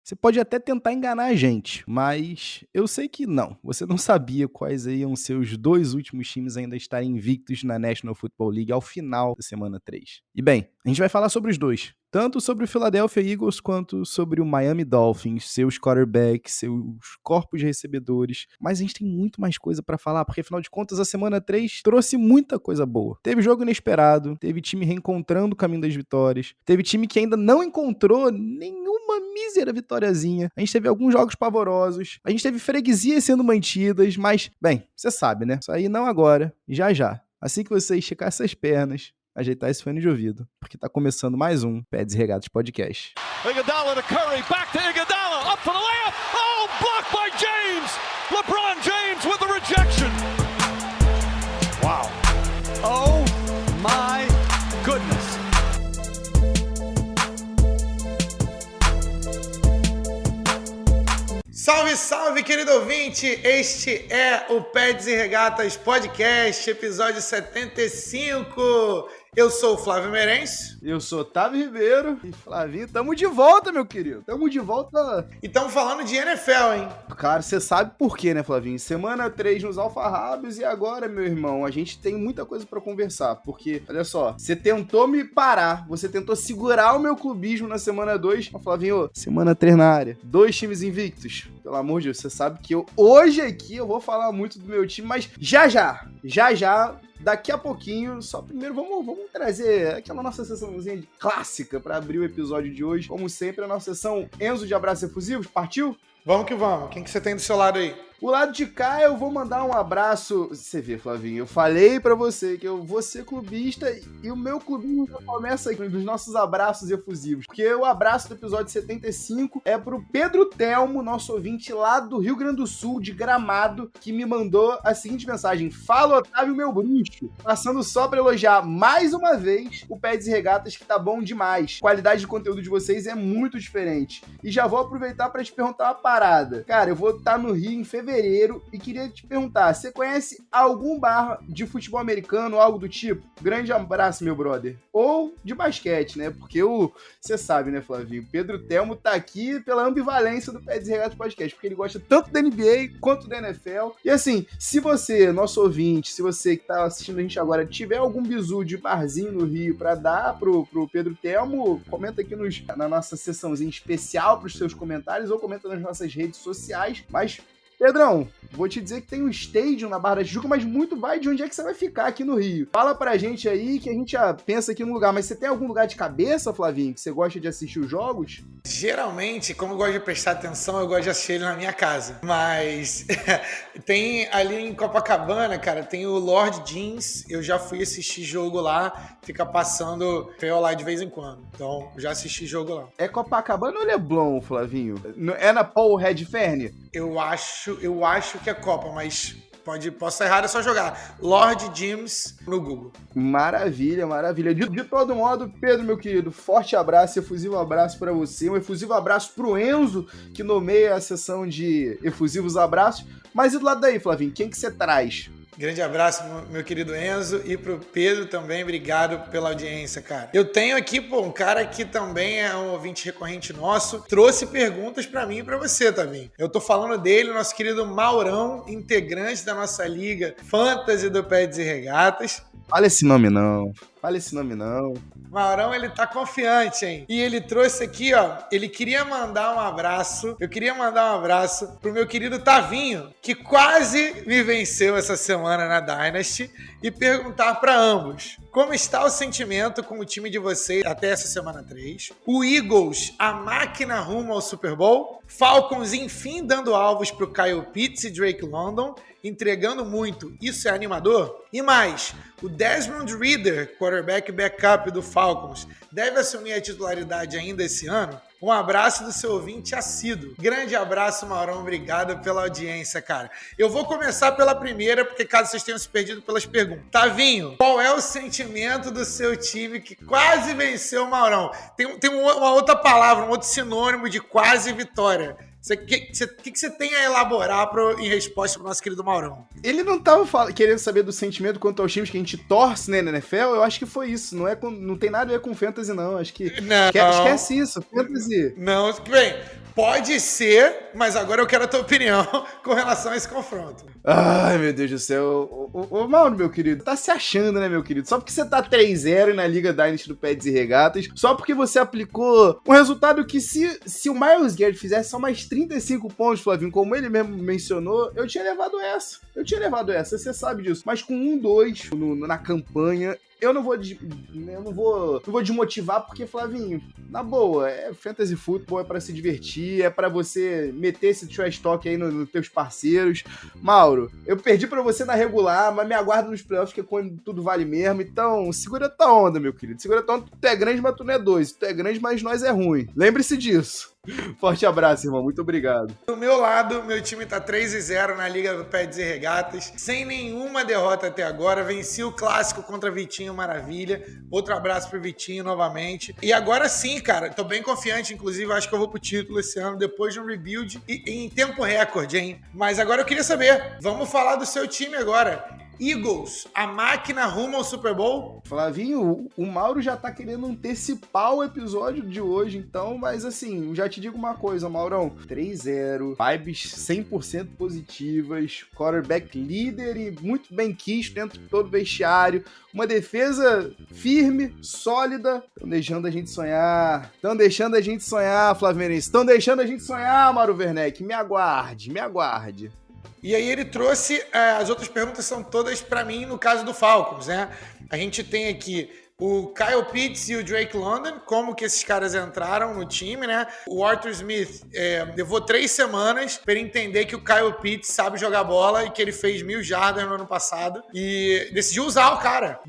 Você pode até tentar enganar a gente, mas eu sei que não. Você não sabia quais iam ser os 2 últimos times ainda estarem invictos na National Football League ao final da semana 3. E bem, a gente vai falar sobre os dois. Tanto sobre o Philadelphia Eagles quanto sobre o Miami Dolphins, seus quarterbacks, seus corpos de recebedores. Mas a gente tem muito mais coisa pra falar, porque afinal de contas a semana 3 trouxe muita coisa boa. Teve jogo inesperado, teve time reencontrando o caminho das vitórias, teve time que ainda não encontrou nenhuma mísera vitóriazinha. A gente teve alguns jogos pavorosos, a gente teve freguesias sendo mantidas, mas, bem, você sabe, né? Isso aí não agora, já já. Assim que você esticar essas pernas, ajeitar esse fone de ouvido, porque tá começando mais um Pads e Regatas Podcast. Iguodala to Curry, back to Iguodala, up for the layup, oh, blocked by James! LeBron James with the rejection! Wow. Oh my goodness. Salve, salve, querido ouvinte! Este é o Pads e Regatas Podcast, episódio 75. Eu sou o Flávio Meirense. Eu sou Otávio Ribeiro. E Flavinho, tamo de volta, meu querido. Tamo de volta. E estamos falando de NFL, hein? Cara, você sabe por quê, né, Flavinho? Semana 3 nos Alfarrábios e agora, meu irmão, a gente tem muita coisa pra conversar. Porque, olha só, você tentou me parar, você tentou segurar o meu clubismo na semana 2. Mas, Flavinho, semana 3 na área. 2 times invictos. Pelo amor de Deus, você sabe que hoje aqui eu vou falar muito do meu time, mas já, daqui a pouquinho, só primeiro vamos trazer aquela nossa sessãozinha clássica para abrir o episódio de hoje. Como sempre, a nossa sessão Enzo de Abraços Efusivos, partiu? Vamos que vamos. Quem que você tem do seu lado aí? O lado de cá eu vou mandar um abraço. Você vê, Flavinho, eu falei pra você que eu vou ser clubista e o meu clubismo já começa aqui nos nossos abraços efusivos. Porque o abraço do episódio 75 é pro Pedro Telmo, nosso ouvinte lá do Rio Grande do Sul, de Gramado, que me mandou a seguinte mensagem: fala, Otávio, meu bruxo. Passando só pra elogiar mais uma vez o Pads e Regatas, que tá bom demais. A qualidade de conteúdo de vocês é muito diferente. E já vou aproveitar pra te perguntar uma parada. Cara, eu vou estar no Rio em fevereiro e queria te perguntar, você conhece algum bar de futebol americano ou algo do tipo? Grande abraço, meu brother. Ou de basquete, né? Porque você sabe, né, Flavinho? Pedro Telmo tá aqui pela ambivalência do Pads e Regatas Podcast, porque ele gosta tanto da NBA quanto da NFL. E assim, se você, nosso ouvinte, se você que tá assistindo a gente agora, tiver algum bizu de barzinho no Rio pra dar pro Pedro Telmo, comenta aqui na nossa sessãozinha especial pros seus comentários ou comenta nas nossas redes sociais. Mas Pedrão, vou te dizer que tem um stadium na Barra da Tijuca, mas muito vai de onde é que você vai ficar aqui no Rio. Fala pra gente aí que a gente já pensa aqui no lugar, mas você tem algum lugar de cabeça, Flavinho, que você gosta de assistir os jogos? Geralmente, como eu gosto de prestar atenção, eu gosto de assistir ele na minha casa. Mas tem ali em Copacabana, cara, tem o Lord Jeans. Eu já fui assistir jogo lá, fica passando lá de vez em quando. Então, já assisti jogo lá. É Copacabana ou Leblon, Flavinho? É na Paul Redfern? Eu acho que é Copa, mas posso estar errado, é só jogar Lord James no Google. Maravilha, maravilha. De todo modo, Pedro, meu querido, forte abraço, efusivo abraço pra você, um efusivo abraço pro Enzo, que nomeia a sessão de efusivos abraços. Mas e do lado daí, Flavinho, quem que você traz? Grande abraço, meu querido Enzo, e pro Pedro também, obrigado pela audiência, cara. Eu tenho aqui, um cara que também é um ouvinte recorrente nosso, trouxe perguntas pra mim e pra você, Tavinho. Eu tô falando dele, nosso querido Maurão, integrante da nossa liga Fantasy do Pads e Regatas. Fala esse nome não. Maurão, ele tá confiante, hein? E ele trouxe aqui, ó, eu queria mandar um abraço pro meu querido Tavinho, que quase me venceu essa semana na Dynasty, e perguntar pra ambos: como está o sentimento com o time de vocês até essa semana 3? O Eagles, a máquina rumo ao Super Bowl? Falcons, enfim, dando alvos pro Kyle Pitts e Drake London, entregando muito. Isso é animador? E mais, o Desmond Ridder, quarterback backup do Falcons, deve assumir a titularidade ainda esse ano? Um abraço do seu ouvinte assíduo. Grande abraço, Maurão. Obrigado pela audiência, cara. Eu vou começar pela primeira, porque caso vocês tenham se perdido pelas perguntas. Tavinho, qual é o sentimento do seu time que quase venceu o Maurão? Tem uma outra palavra, um outro sinônimo de quase vitória. O que você tem a elaborar em resposta pro nosso querido Maurão? Ele não tava querendo saber do sentimento quanto aos times que a gente torce, né, na NFL? Eu acho que foi isso. Não tem nada a ver com fantasy, não. Acho que... Não. Esquece isso. Fantasy... Não, bem... Pode ser, mas agora eu quero a tua opinião com relação a esse confronto. Ai, meu Deus do céu. Ô, Mauro, meu querido, tá se achando, né, meu querido? Só porque você tá 3-0 na Liga Dynasty do Pets e Regatas, só porque você aplicou um resultado que se o Myles Garrett fizesse só mais 35 pontos, Flavinho, como ele mesmo mencionou, eu tinha levado essa. Você sabe disso. Mas com 1-2 na campanha, eu não vou desmotivar, porque, Flavinho, na boa, fantasy football, é pra se divertir, é pra você meter esse trash talk aí nos teus parceiros. Mauro, eu perdi pra você na regular, mas me aguarda nos playoffs, que é quando tudo vale mesmo. Então, segura tua onda, meu querido. Segura tua onda, tu é grande, mas tu não é dois. Tu é grande, mas nós é ruim. Lembre-se disso. Forte abraço, irmão. Muito obrigado. Do meu lado, meu time tá 3-0 na Liga do Pets e Regatas, sem nenhuma derrota até agora. Venci o clássico contra Vitinho Maravilha. Outro abraço pro Vitinho novamente. E agora sim, cara, tô bem confiante. Inclusive, acho que eu vou pro título esse ano, depois de um rebuild e em tempo recorde, hein? Mas agora eu queria saber, vamos falar do seu time agora. Eagles, a máquina rumo ao Super Bowl? Flavinho, o Mauro já tá querendo antecipar o episódio de hoje, então, mas assim, já te digo uma coisa, Maurão, 3-0, vibes 100% positivas, quarterback líder e muito bem quisto dentro de todo o vestiário, uma defesa firme, sólida, estão deixando a gente sonhar, Flavinho, estão deixando a gente sonhar, Mauro Werneck, me aguarde. E aí ele trouxe, as outras perguntas são todas para mim no caso do Falcons, né? A gente tem aqui o Kyle Pitts e o Drake London, como que esses caras entraram no time, né? O Arthur Smith levou 3 semanas para ele entender que o Kyle Pitts sabe jogar bola e que ele fez 1.000 jardas no ano passado e decidiu usar o cara,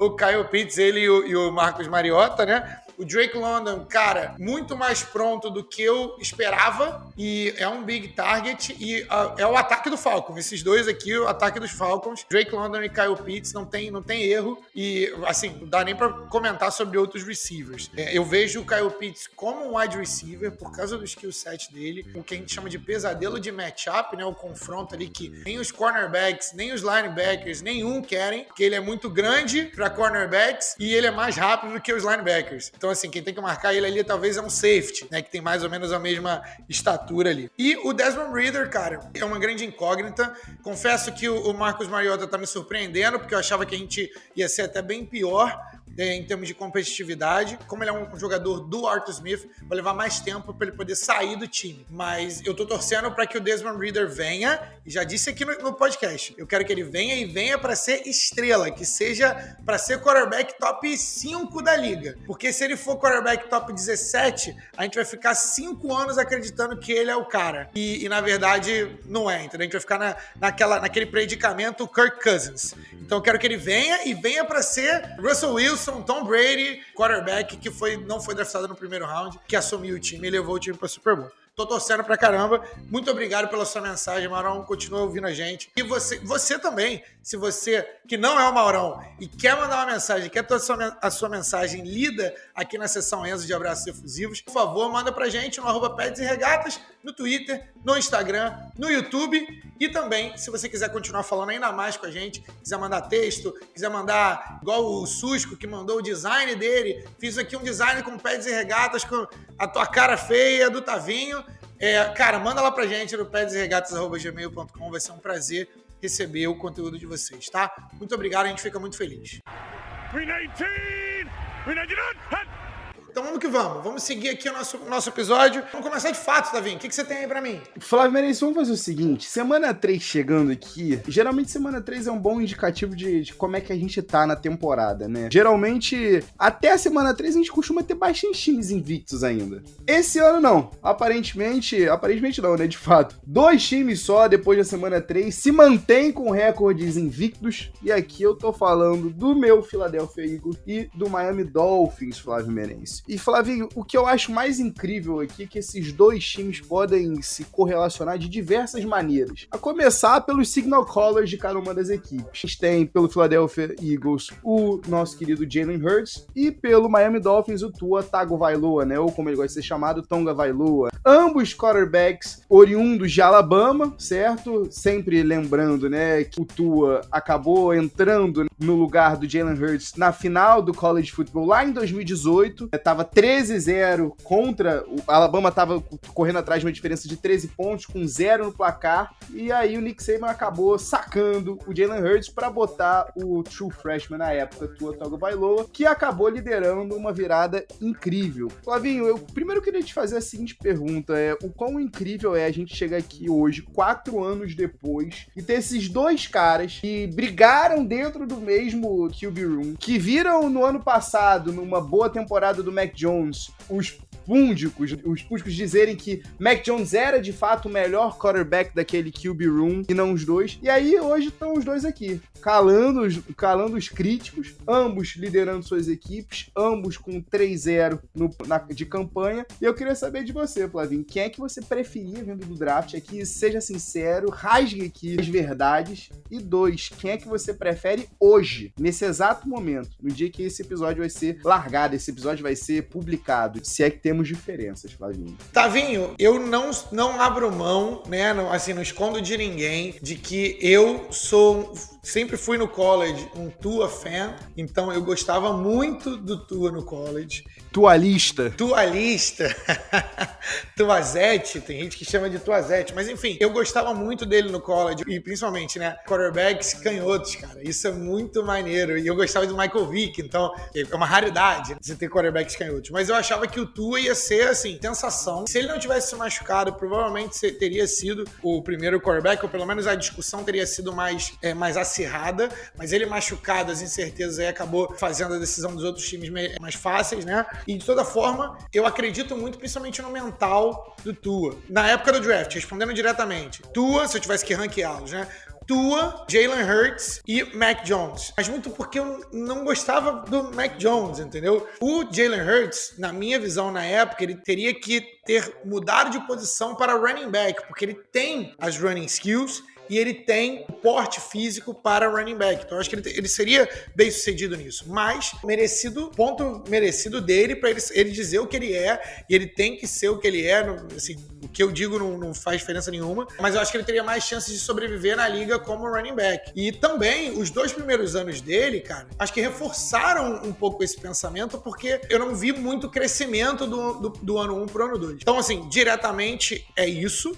o Kyle Pitts, ele e o Marcus Mariota, né? O Drake London, cara, muito mais pronto do que eu esperava e é um big target e é o ataque do Falcons. Esses dois aqui, o ataque dos Falcons, Drake London e Kyle Pitts, não tem erro e, assim, não dá nem pra comentar sobre outros receivers. Eu vejo o Kyle Pitts como um wide receiver por causa do skill set dele, o que a gente chama de pesadelo de matchup, né? O confronto ali que nem os cornerbacks, nem os linebackers, nenhum querem, porque ele é muito grande pra cornerbacks e ele é mais rápido do que os linebackers. Então, assim, quem tem que marcar ele ali talvez é um safety, né? Que tem mais ou menos a mesma estatura ali. E o Desmond Ridder, cara, é uma grande incógnita. Confesso que o Marcus Mariota tá me surpreendendo, porque eu achava que a gente ia ser até bem pior em termos de competitividade. Como ele é um jogador do Arthur Smith, vai levar mais tempo para ele poder sair do time. Mas eu tô torcendo para que o Desmond Ridder venha, e já disse aqui no podcast, eu quero que ele venha para ser estrela, que seja para ser quarterback top 5 da liga. Porque se ele for quarterback top 17, a gente vai ficar 5 anos acreditando que ele é o cara. E na verdade, não é, entendeu? A gente vai ficar naquele predicamento Kirk Cousins. Então eu quero que ele venha para ser Russell Wilson, Tom Brady, quarterback que não foi draftado no primeiro round, que assumiu o time e levou o time para o Super Bowl. Tô torcendo pra caramba. Muito obrigado pela sua mensagem, Maurão. Continua ouvindo a gente. E você também, se você que não é o Maurão e quer mandar uma mensagem, quer ter a sua mensagem lida aqui na seção Enzo de Abraços Efusivos, por favor, manda pra gente no @Pets e Regatas, no Twitter, no Instagram, no YouTube. E também, se você quiser continuar falando ainda mais com a gente, quiser mandar texto, quiser mandar igual o Susco, que mandou o design dele, fiz aqui um design com Pets e Regatas, com a tua cara feia do Tavinho. Cara, manda lá pra gente no petsregatas@gmail.com, vai ser um prazer receber o conteúdo de vocês, tá? Muito obrigado, a gente fica muito feliz. 319, então vamos que vamos seguir aqui o nosso episódio. Vamos começar de fato, Tavinho, o que você tem aí pra mim? Flávio Merencio, vamos fazer o seguinte, semana 3 chegando aqui, geralmente semana 3 é um bom indicativo de como é que a gente tá na temporada, né? Geralmente, até a semana 3 a gente costuma ter bastante times invictos ainda. Esse ano não, aparentemente não, né, de fato. 2 times só, depois da semana 3, se mantêm com recordes invictos, e aqui eu tô falando do meu Philadelphia Eagles e do Miami Dolphins, Flávio Merencio. E, Flavinho, o que eu acho mais incrível aqui é que esses 2 times podem se correlacionar de diversas maneiras. A começar pelos signal callers de cada uma das equipes. A gente tem pelo Philadelphia Eagles o nosso querido Jalen Hurts e pelo Miami Dolphins o Tua Tagovailoa, né? Ou como ele gosta de ser chamado, Tonga Vailoa. Ambos quarterbacks oriundos de Alabama, certo? Sempre lembrando, né, que o Tua acabou entrando no lugar do Jalen Hurts na final do College Football lá em 2018. Tava tava 13-0 contra, o Alabama tava correndo atrás de uma diferença de 13 pontos, com 0 no placar, e aí o Nick Saban acabou sacando o Jalen Hurts para botar o true freshman na época, Tua Tagovailoa, que acabou liderando uma virada incrível. Flavinho, eu primeiro queria te fazer a seguinte pergunta, o quão incrível é a gente chegar aqui hoje, 4 anos depois, e ter esses dois caras que brigaram dentro do mesmo QB Room, que viram no ano passado, numa boa temporada do Mac Jones, os púdicos dizerem que Mac Jones era de fato o melhor quarterback daquele QB Room e não os dois. E aí hoje estão os dois aqui, calando os críticos, ambos liderando suas equipes, ambos com 3-0 de campanha. E eu queria saber de você, Flavinho, quem é que você preferia vindo do draft aqui? Seja sincero, rasgue aqui as verdades. E 2, quem é que você prefere hoje, nesse exato momento, no dia que esse episódio vai ser largado, esse episódio vai ser publicado, se é que temos diferenças, Flavinho. Tavinho, eu não abro mão, né, não escondo de ninguém, de que eu sempre fui no college um Tua fan, então eu gostava muito do Tua no college. Tualista. Tuazete, tem gente que chama de Tuazete, mas enfim, eu gostava muito dele no college, e principalmente, né, quarterbacks canhotos, cara, isso é muito maneiro, e eu gostava do Michael Vick, então é uma raridade você ter quarterbacks canhotos, mas eu achava que o Tua ia ser, assim, sensação. Se ele não tivesse se machucado, provavelmente teria sido o primeiro quarterback, ou pelo menos a discussão teria sido mais acirrada, mas ele machucado, as incertezas aí acabou fazendo a decisão dos outros times mais fáceis, né? E de toda forma, eu acredito muito, principalmente no mental do Tua. Na época do draft, respondendo diretamente, Tua, se eu tivesse que ranqueá-los, né? Tua, Jalen Hurts e Mac Jones. Mas muito porque eu não gostava do Mac Jones, entendeu? O Jalen Hurts, na minha visão na época, ele teria que ter mudado de posição para running back, porque ele tem as running skills e ele tem o porte físico para running back. Então eu acho que ele seria bem sucedido nisso. Mas ponto merecido dele para ele dizer o que ele é, e ele tem que ser o que ele é. Assim, o que eu digo não faz diferença nenhuma, mas eu acho que ele teria mais chances de sobreviver na liga como running back. E também, os 2 primeiros anos dele, cara, acho que reforçaram um pouco esse pensamento, porque eu não vi muito crescimento do ano 1 pro ano 2. Então, assim, diretamente é isso.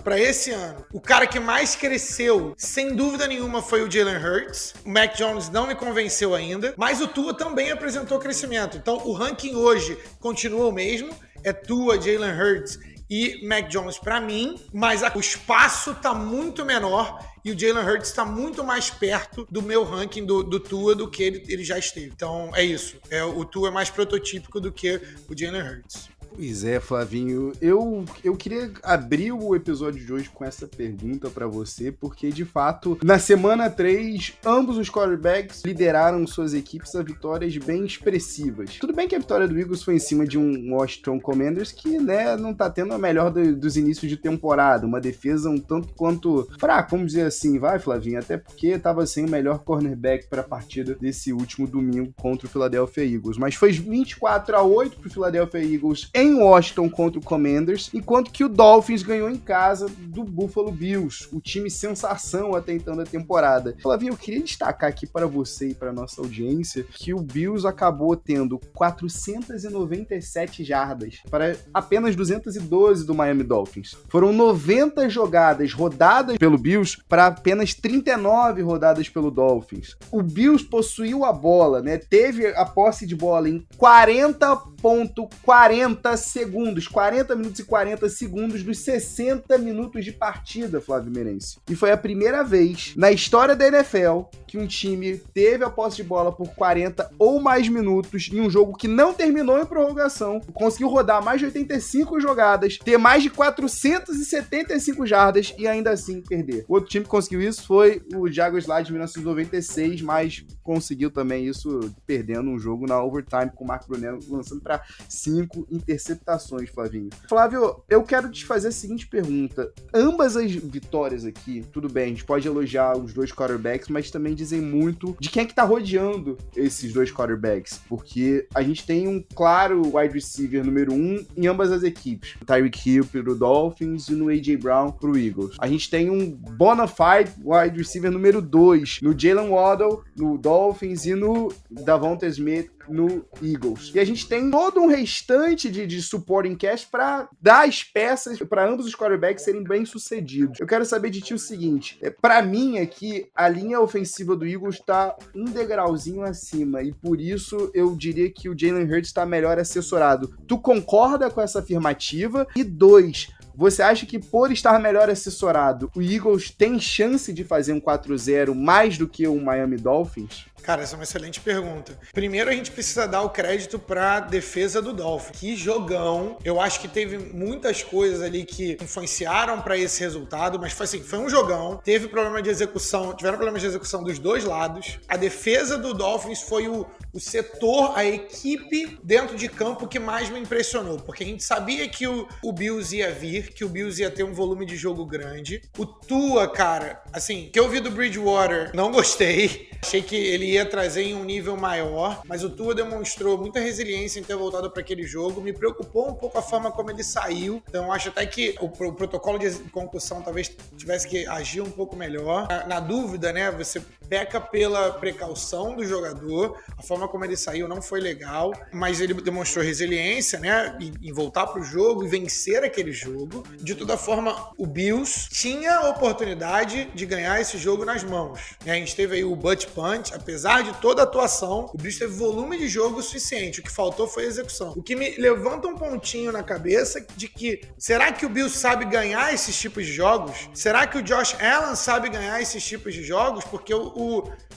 Pra esse ano, o cara que mais cresceu, sem dúvida nenhuma, foi o Jalen Hurts. O Mac Jones não me convenceu ainda, mas o Tua também apresentou crescimento. Então, o ranking hoje continua o mesmo, é Tua, Jalen Hurts e Mac Jones pra mim, mas o espaço tá muito menor e o Jalen Hurts tá muito mais perto do meu ranking do Tua do que ele já esteve. Então, é isso. O Tua é mais prototípico do que o Jalen Hurts. Pois é, Flavinho, eu queria abrir o episódio de hoje com essa pergunta pra você, porque de fato, na semana 3, ambos os quarterbacks lideraram suas equipes a vitórias bem expressivas. Tudo bem que a vitória do Eagles foi em cima de um Washington Commanders que, né, não tá tendo a melhor dos inícios de temporada, uma defesa um tanto quanto fraca, vamos dizer assim, vai, Flavinho, até porque tava sem o melhor cornerback pra partida desse último domingo contra o Philadelphia Eagles, mas foi 24-8 pro Philadelphia Eagles em Washington contra o Commanders, enquanto que o Dolphins ganhou em casa do Buffalo Bills, o time sensação até então da temporada. Flavinho, eu queria destacar aqui para você e para nossa audiência que o Bills acabou tendo 497 jardas para apenas 212 do Miami Dolphins. Foram 90 jogadas rodadas pelo Bills para apenas 39 rodadas pelo Dolphins. O Bills possuiu a bola, né? Teve a posse de bola em 40,40 segundos, 40 minutos e 40 segundos dos 60 minutos de partida, Flávio Meirense. E foi a primeira vez na história da NFL que um time teve a posse de bola por 40 ou mais minutos em um jogo que não terminou em prorrogação, conseguiu rodar mais de 85 jogadas, ter mais de 475 jardas e ainda assim perder. O outro time que conseguiu isso foi o Jaguars lá de 1996, mas conseguiu também isso perdendo um jogo na overtime com o Marco Brunello lançando para 5 interceptações, Flavinho. Flávio, eu quero te fazer a seguinte pergunta. Ambas as vitórias aqui, tudo bem, a gente pode elogiar os dois quarterbacks, mas também dizem muito de quem é que tá rodeando esses dois quarterbacks, porque a gente tem um claro wide receiver número 1 em ambas as equipes. O Tyreek Hill pro Dolphins e no A.J. Brown pro Eagles. A gente tem um bona fide wide receiver número 2 no Jalen Waddle, no Dolphins e no Davante Smith no Eagles. E a gente tem todo um restante de supporting cast pra dar as peças pra ambos os quarterbacks serem bem-sucedidos. Eu quero saber de ti o seguinte, pra mim aqui, a linha ofensiva do Eagles tá um degrauzinho acima, e por isso eu diria que o Jalen Hurts tá melhor assessorado. Tu concorda com essa afirmativa? E 2, você acha que por estar melhor assessorado, o Eagles tem chance de fazer um 4-0 mais do que o Miami Dolphins? Cara, essa é uma excelente pergunta. Primeiro, a gente precisa dar o crédito pra defesa do Dolphins. Que jogão. Eu acho que teve muitas coisas ali que influenciaram pra esse resultado, mas foi assim, foi um jogão. Teve problema de execução, tiveram problemas de execução dos dois lados. A defesa do Dolphins foi o setor, a equipe dentro de campo que mais me impressionou, porque a gente sabia que o Bills ia vir, que o Bills ia ter um volume de jogo grande. O Tua, cara, assim, que eu vi do Bridgewater, não gostei. Achei que ele ia trazer em um nível maior, mas o Tua demonstrou muita resiliência em ter voltado para aquele jogo. Me preocupou um pouco a forma como ele saiu. Então, acho até que o protocolo de concussão talvez tivesse que agir um pouco melhor. Na dúvida, né, você peca pela precaução do jogador. A forma como ele saiu não foi legal, mas ele demonstrou resiliência, né, em voltar para o jogo e vencer aquele jogo. De toda forma, o Bills tinha a oportunidade de ganhar esse jogo nas mãos. A gente teve aí o butt punch, apesar de toda a atuação, o Bills teve volume de jogo suficiente. O que faltou foi a execução. O que me levanta um pontinho na cabeça de que, será que o Bills sabe ganhar esses tipos de jogos? Será que o Josh Allen sabe ganhar esses tipos de jogos? Porque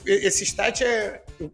esse stat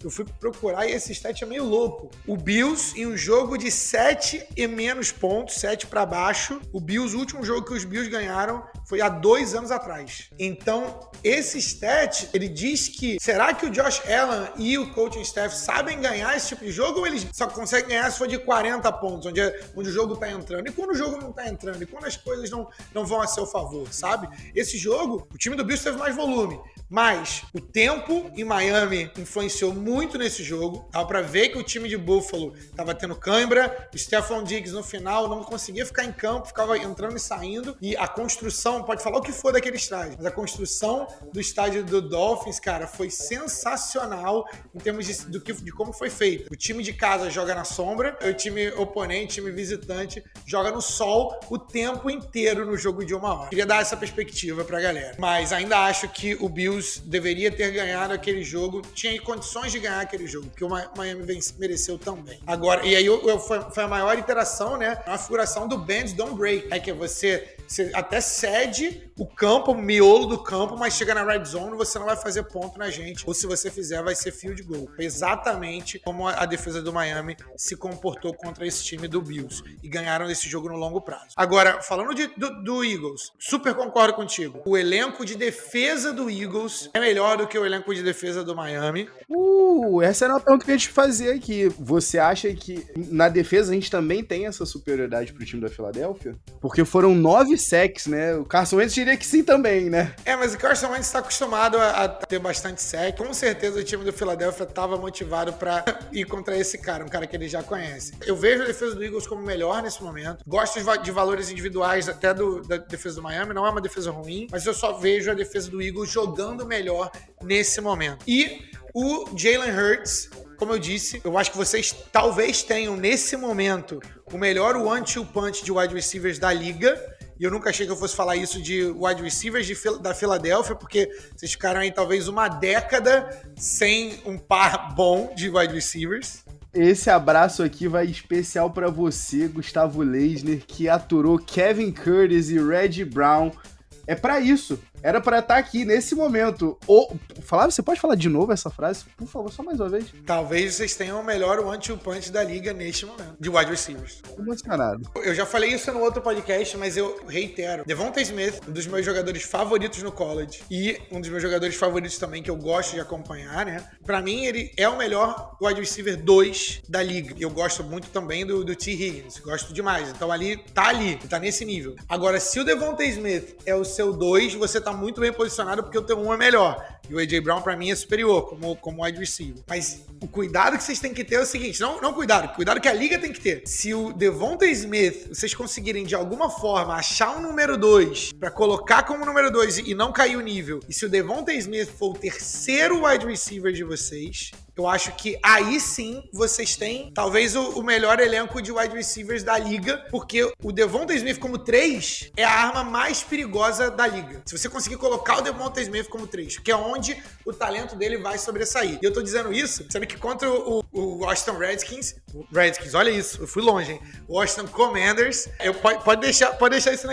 eu fui procurar e esse stat é meio louco. O Bills, em um jogo de 7 e menos pontos, 7 para baixo, o último jogo que os Bills ganharam foi há 2 anos atrás. Então, esse stat, ele diz que, será que o Josh Allen e o coaching staff sabem ganhar esse tipo de jogo, ou eles só conseguem ganhar se for de 40 pontos, onde o jogo tá entrando? E quando o jogo não tá entrando? E quando as coisas não vão a seu favor, sabe? Esse jogo, o time do Bills teve mais volume, mas o tempo em Miami influenciou muito nesse jogo. Dava pra ver que o time de Buffalo tava tendo cãibra, o Stephon Diggs no final não conseguia ficar em campo, ficava entrando e saindo, e a construção, pode falar o que for daquele estádio, mas a construção do estádio do Dolphins, cara, foi sensacional em termos de como foi feito. O time de casa joga na sombra, o time oponente, time visitante, joga no sol o tempo inteiro no jogo de 1 hora. Queria dar essa perspectiva pra galera. Mas ainda acho que o Bills deveria ter ganhado aquele jogo, tinha condições de ganhar aquele jogo, porque o Miami mereceu também. Agora, e aí foi a maior iteração, né? A figuração do Bend Don't Break, que você até cede o campo, o miolo do campo, mas chega na red zone, você não vai fazer ponto na gente, ou se você fizer, vai ser field goal. Foi exatamente como a defesa do Miami se comportou contra esse time do Bills, e ganharam esse jogo no longo prazo. Agora, falando do Eagles, super concordo contigo. O elenco de defesa do Eagles é melhor do que o elenco de defesa do Miami. Essa era uma pergunta que a gente fazia aqui. Você acha que na defesa a gente também tem essa superioridade pro time da Filadélfia? Porque foram 9 sacks, né? O Carson Wentz diria que sim também, né? Mas o Carson Wentz está acostumado a ter bastante sack. Com certeza o time do Philadelphia estava motivado para ir contra esse cara, um cara que ele já conhece. Eu vejo a defesa do Eagles como melhor nesse momento. Gosto de valores individuais até da defesa do Miami. Não é uma defesa ruim, mas eu só vejo a defesa do Eagles jogando melhor nesse momento. E o Jalen Hurts, como eu disse, eu acho que vocês talvez tenham nesse momento o melhor one-two punch de wide receivers da liga. E eu nunca achei que eu fosse falar isso de wide receivers da Filadélfia, porque vocês ficaram aí talvez uma década sem um par bom de wide receivers. Esse abraço aqui vai especial pra você, Gustavo Leisner, que aturou Kevin Curtis e Reggie Brown. É pra isso. Era pra estar aqui nesse momento. Você pode falar de novo essa frase? Por favor, só mais uma vez. Talvez vocês tenham o melhor one-two punch da liga neste momento, de wide receivers. Emocionado. Eu já falei isso no outro podcast, mas eu reitero. Devonta Smith, um dos meus jogadores favoritos no college, e um dos meus jogadores favoritos também, que eu gosto de acompanhar, né? Pra mim, ele é o melhor wide receiver 2 da liga. Eu gosto muito também do T. Higgins. Gosto demais. Então tá nesse nível. Agora, se o Devonta Smith é o seu 2, você tá muito bem posicionado, porque o teu 1 é melhor. E o A.J. Brown, pra mim, é superior como wide receiver. Mas o cuidado que vocês têm que ter é o seguinte, não cuidado que a liga tem que ter. Se o Devonta Smith, vocês conseguirem de alguma forma achar um número 2 pra colocar como número 2 e não cair o nível, e se o Devonta Smith for o terceiro wide receiver de vocês, eu acho que aí sim vocês têm talvez o melhor elenco de wide receivers da liga, porque o Devonta Smith como 3 é a arma mais perigosa da liga. Se você conseguir colocar o Devonta Smith como 3, que é onde o talento dele vai sobressair. E eu tô dizendo isso, sabe que contra o Washington Redskins, olha isso, eu fui longe, hein? O Washington Commanders, pode deixar isso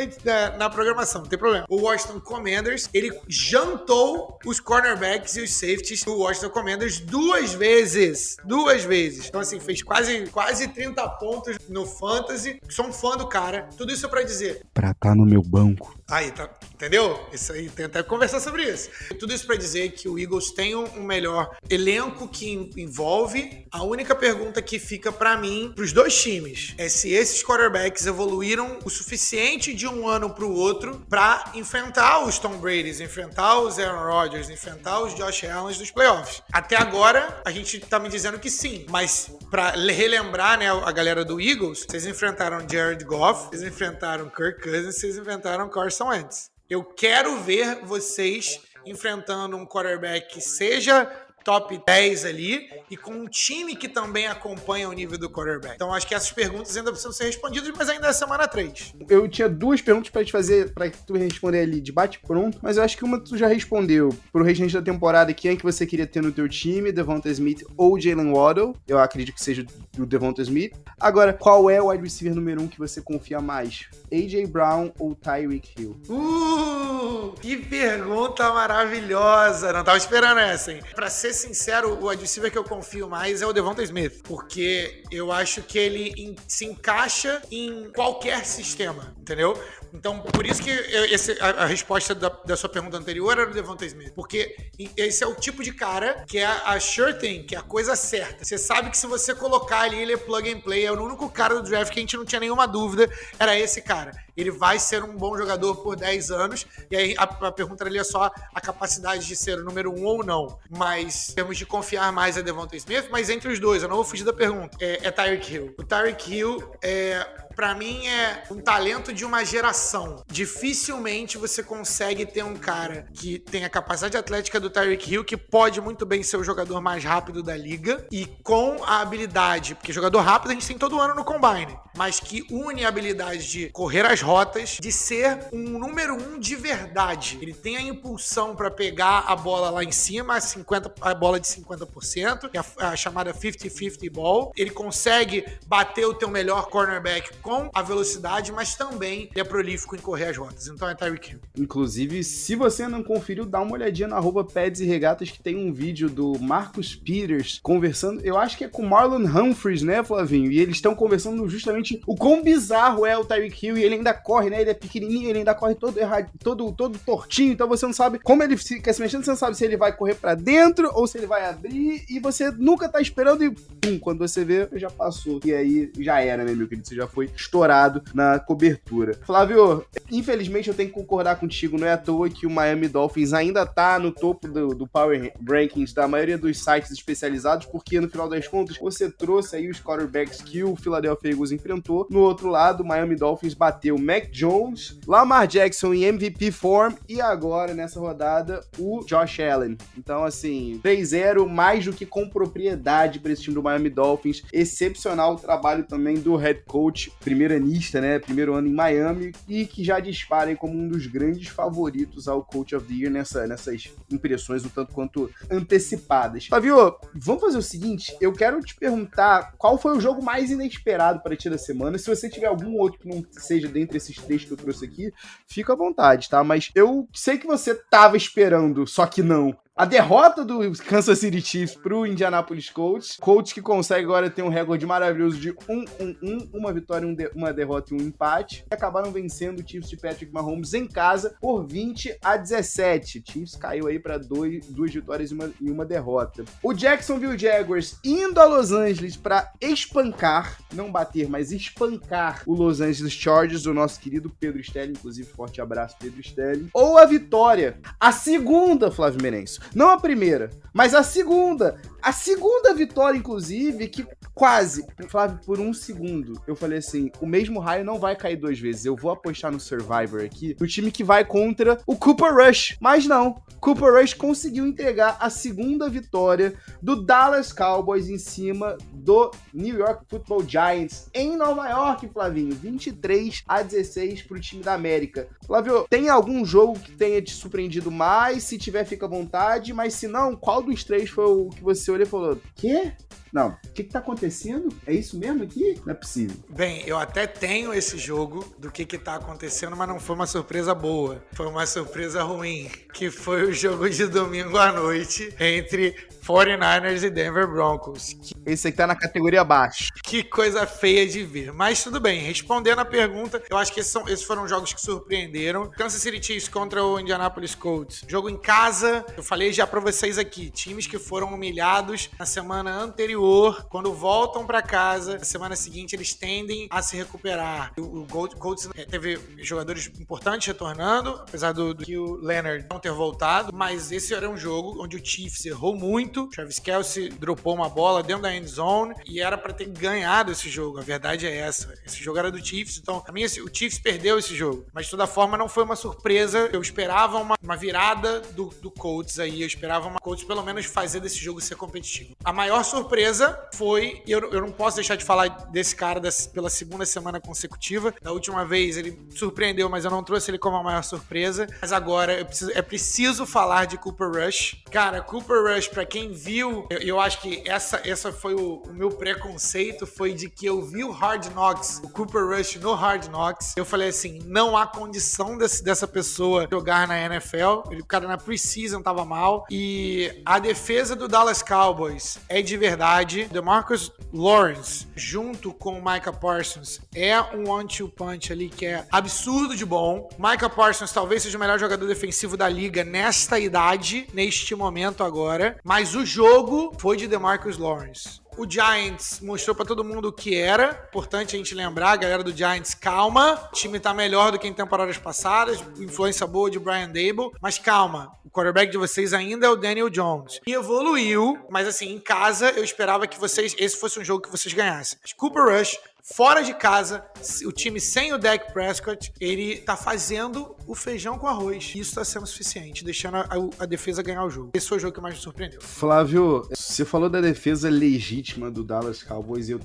na programação, não tem problema. O Washington Commanders, ele jantou os cornerbacks e os safeties do Washington Commanders duas vezes. Então, assim, fez quase 30 pontos no Fantasy. Sou um fã do cara. Tudo isso pra dizer. Pra tá no meu banco. Aí, tá, entendeu? Isso aí, tem até que conversar sobre isso. Tudo isso pra dizer que o Eagles tem um melhor elenco que envolve. A única pergunta que fica pra mim, pros dois times, é se esses quarterbacks evoluíram o suficiente de um ano pro outro pra enfrentar os Tom Brady, enfrentar os Aaron Rodgers, enfrentar os Josh Allen dos playoffs. Até agora, a gente tá me dizendo que sim, mas pra relembrar, né, a galera do Eagles, vocês enfrentaram Jared Goff, vocês enfrentaram Kirk Cousins, vocês enfrentaram Carson Wentz. Eu quero ver vocês enfrentando um quarterback que seja top 10 ali e com um time que também acompanha o nível do quarterback. Então acho que essas perguntas ainda precisam ser respondidas, mas ainda é semana 3. Eu tinha duas perguntas pra te fazer, pra tu responder ali de bate-pronto, mas eu acho que uma tu já respondeu. Pro restante da temporada, quem é que você queria ter no teu time, Devonta Smith ou Jalen Waddle? Eu acredito que seja o Devonta Smith. Agora, qual é o wide receiver número 1 que você confia mais? A.J. Brown ou Tyreek Hill? Que pergunta maravilhosa! Não tava esperando essa, hein? Pra ser sincero, o wide receiver que eu confio mais é o Devonta Smith, porque eu acho que ele se encaixa em qualquer sistema, entendeu? Então, por isso que a resposta da sua pergunta anterior era o Devonta Smith, porque esse é o tipo de cara que é a sure thing, que é a coisa certa. Você sabe que se você colocar ali, ele é plug and play, é o único cara do draft que a gente não tinha nenhuma dúvida, era esse cara. Ele vai ser um bom jogador por 10 anos, e aí a pergunta ali é só a capacidade de ser o número 1 ou não. Mas temos de confiar mais a Devonta Smith, mas entre os dois, eu não vou fugir da pergunta, é Tyreek Hill. O Tyreek Hill pra mim é um talento de uma geração. Dificilmente você consegue ter um cara que tem a capacidade atlética do Tyreek Hill, que pode muito bem ser o jogador mais rápido da liga, e com a habilidade, porque jogador rápido a gente tem todo ano no Combine, mas que une a habilidade de correr as rotas, de ser um número 1 de verdade. Ele tem a impulsão pra pegar a bola lá em cima, a bola de 50%, que é a chamada 50-50 ball. Ele consegue bater o teu melhor cornerback com a velocidade, mas também ele é prolífico em correr as rotas. Então é Tyreek Hill. Inclusive, se você não conferiu, dá uma olhadinha na @Pads e Regatas, que tem um vídeo do Marcus Peters conversando, eu acho que é com Marlon Humphreys, né, Flavinho? E eles estão conversando justamente o quão bizarro é o Tyreek Hill, e ele ainda corre, né? Ele é pequenininho, ele ainda corre todo errado, todo tortinho, então você não sabe como ele fica se mexendo, você não sabe se ele vai correr pra dentro ou se ele vai abrir, e você nunca tá esperando e pum, quando você vê, já passou. E aí, já era, né, meu querido? Você já foi estourado na cobertura. Flávio, infelizmente eu tenho que concordar contigo, não é à toa que o Miami Dolphins ainda tá no topo do Power Rankings da maioria dos sites especializados, porque no final das contas você trouxe aí os quarterbacks que o Philadelphia Eagles enfrentou. No outro lado, o Miami Dolphins bateu Mac Jones, Lamar Jackson em MVP form e agora, nessa rodada, o Josh Allen. Então, assim, 3-0, mais do que com propriedade para esse time do Miami Dolphins. Excepcional o trabalho também do head coach, primeiranista, né? Primeiro ano em Miami, e que já dispara aí como um dos grandes favoritos ao Coach of the Year nessas impressões um tanto quanto antecipadas. Flavio, vamos fazer o seguinte, eu quero te perguntar qual foi o jogo mais inesperado para ti da semana. Se você tiver algum outro que não seja dentre esses 3 que eu trouxe aqui, fica à vontade, tá? Mas eu sei que você tava esperando, só que não. A derrota do Kansas City Chiefs pro Indianapolis Colts. Colts que consegue agora ter um recorde maravilhoso de 1-1-1, uma vitória, uma derrota e um empate. E acabaram vencendo o Chiefs de Patrick Mahomes em casa por 20-17. Chiefs caiu aí para 2 vitórias e uma derrota. O Jacksonville Jaguars indo a Los Angeles para espancar, não bater, mas espancar o Los Angeles Chargers, do nosso querido Pedro Stelling. Inclusive, forte abraço, Pedro Stelling. Ou a vitória, a segunda, Flávio Meirelles. Não a primeira, mas a segunda. A segunda vitória, inclusive, que quase, Flávio, por um segundo, eu falei assim, o mesmo raio não vai cair 2 vezes, eu vou apostar no Survivor aqui, o time que vai contra o Cooper Rush, mas não, Cooper Rush conseguiu entregar a segunda vitória do Dallas Cowboys em cima do New York Football Giants em Nova York, Flavinho, 23-16 pro time da América. Flávio, tem algum jogo que tenha te surpreendido mais? Se tiver, fica à vontade, mas se não, qual dos 3 foi o que você olhou e falou, quê? Não, o que tá acontecendo? É isso mesmo aqui? Não é possível. Bem, eu até tenho esse jogo do que tá acontecendo, mas não foi uma surpresa boa. Foi uma surpresa ruim, que foi o jogo de domingo à noite entre 49ers e Denver Broncos. Esse aqui tá na categoria abaixo. Que coisa feia de ver. Mas tudo bem, respondendo a pergunta, eu acho que esses foram jogos que surpreenderam. Kansas City Chiefs contra o Indianapolis Colts. Jogo em casa, eu falei já pra vocês aqui, times que foram humilhados na semana anterior, quando voltam pra casa, na semana seguinte eles tendem a se recuperar. O Colts teve jogadores importantes retornando, apesar do que o Leonard não ter voltado, mas esse era um jogo onde o Chiefs errou muito. Travis Kelce dropou uma bola dentro da end zone e era pra ter ganhado esse jogo. A verdade é essa. Esse jogo era do Chiefs, então pra mim o Chiefs perdeu esse jogo. Mas de toda forma não foi uma surpresa. Eu esperava uma virada do Colts aí. Eu esperava uma Colts pelo menos fazer desse jogo ser competitivo. A maior surpresa foi, eu não posso deixar de falar desse cara pela segunda semana consecutiva. Da última vez ele surpreendeu, mas eu não trouxe ele como a maior surpresa. Mas agora é preciso falar de Cooper Rush. Cara, Cooper Rush, pra quem viu, eu acho que essa foi o meu preconceito, foi de que eu vi o Hard Knocks, o Cooper Rush no Hard Knocks. Eu falei assim, não há condição dessa pessoa jogar na NFL. O cara na preseason tava mal. E a defesa do Dallas Cowboys é de verdade. DeMarcus Lawrence, junto com o Micah Parsons, é um one-two punch ali que é absurdo de bom. Micah Parsons talvez seja o melhor jogador defensivo da liga nesta idade, neste momento agora, mas o jogo foi de DeMarcus Lawrence. O Giants mostrou pra todo mundo o que era. Importante a gente lembrar, galera do Giants, calma. O time tá melhor do que em temporadas passadas. Influência boa de Brian Daboll. Mas calma, o quarterback de vocês ainda é o Daniel Jones. E evoluiu, mas assim, em casa eu esperava que esse fosse um jogo que vocês ganhassem. Cooper Rush, fora de casa, o time sem o Dak Prescott, ele tá fazendo o feijão com arroz. Isso tá sendo suficiente, deixando a defesa ganhar o jogo. Esse foi o jogo que mais me surpreendeu. Flávio, você falou da defesa legítima do Dallas Cowboys e eu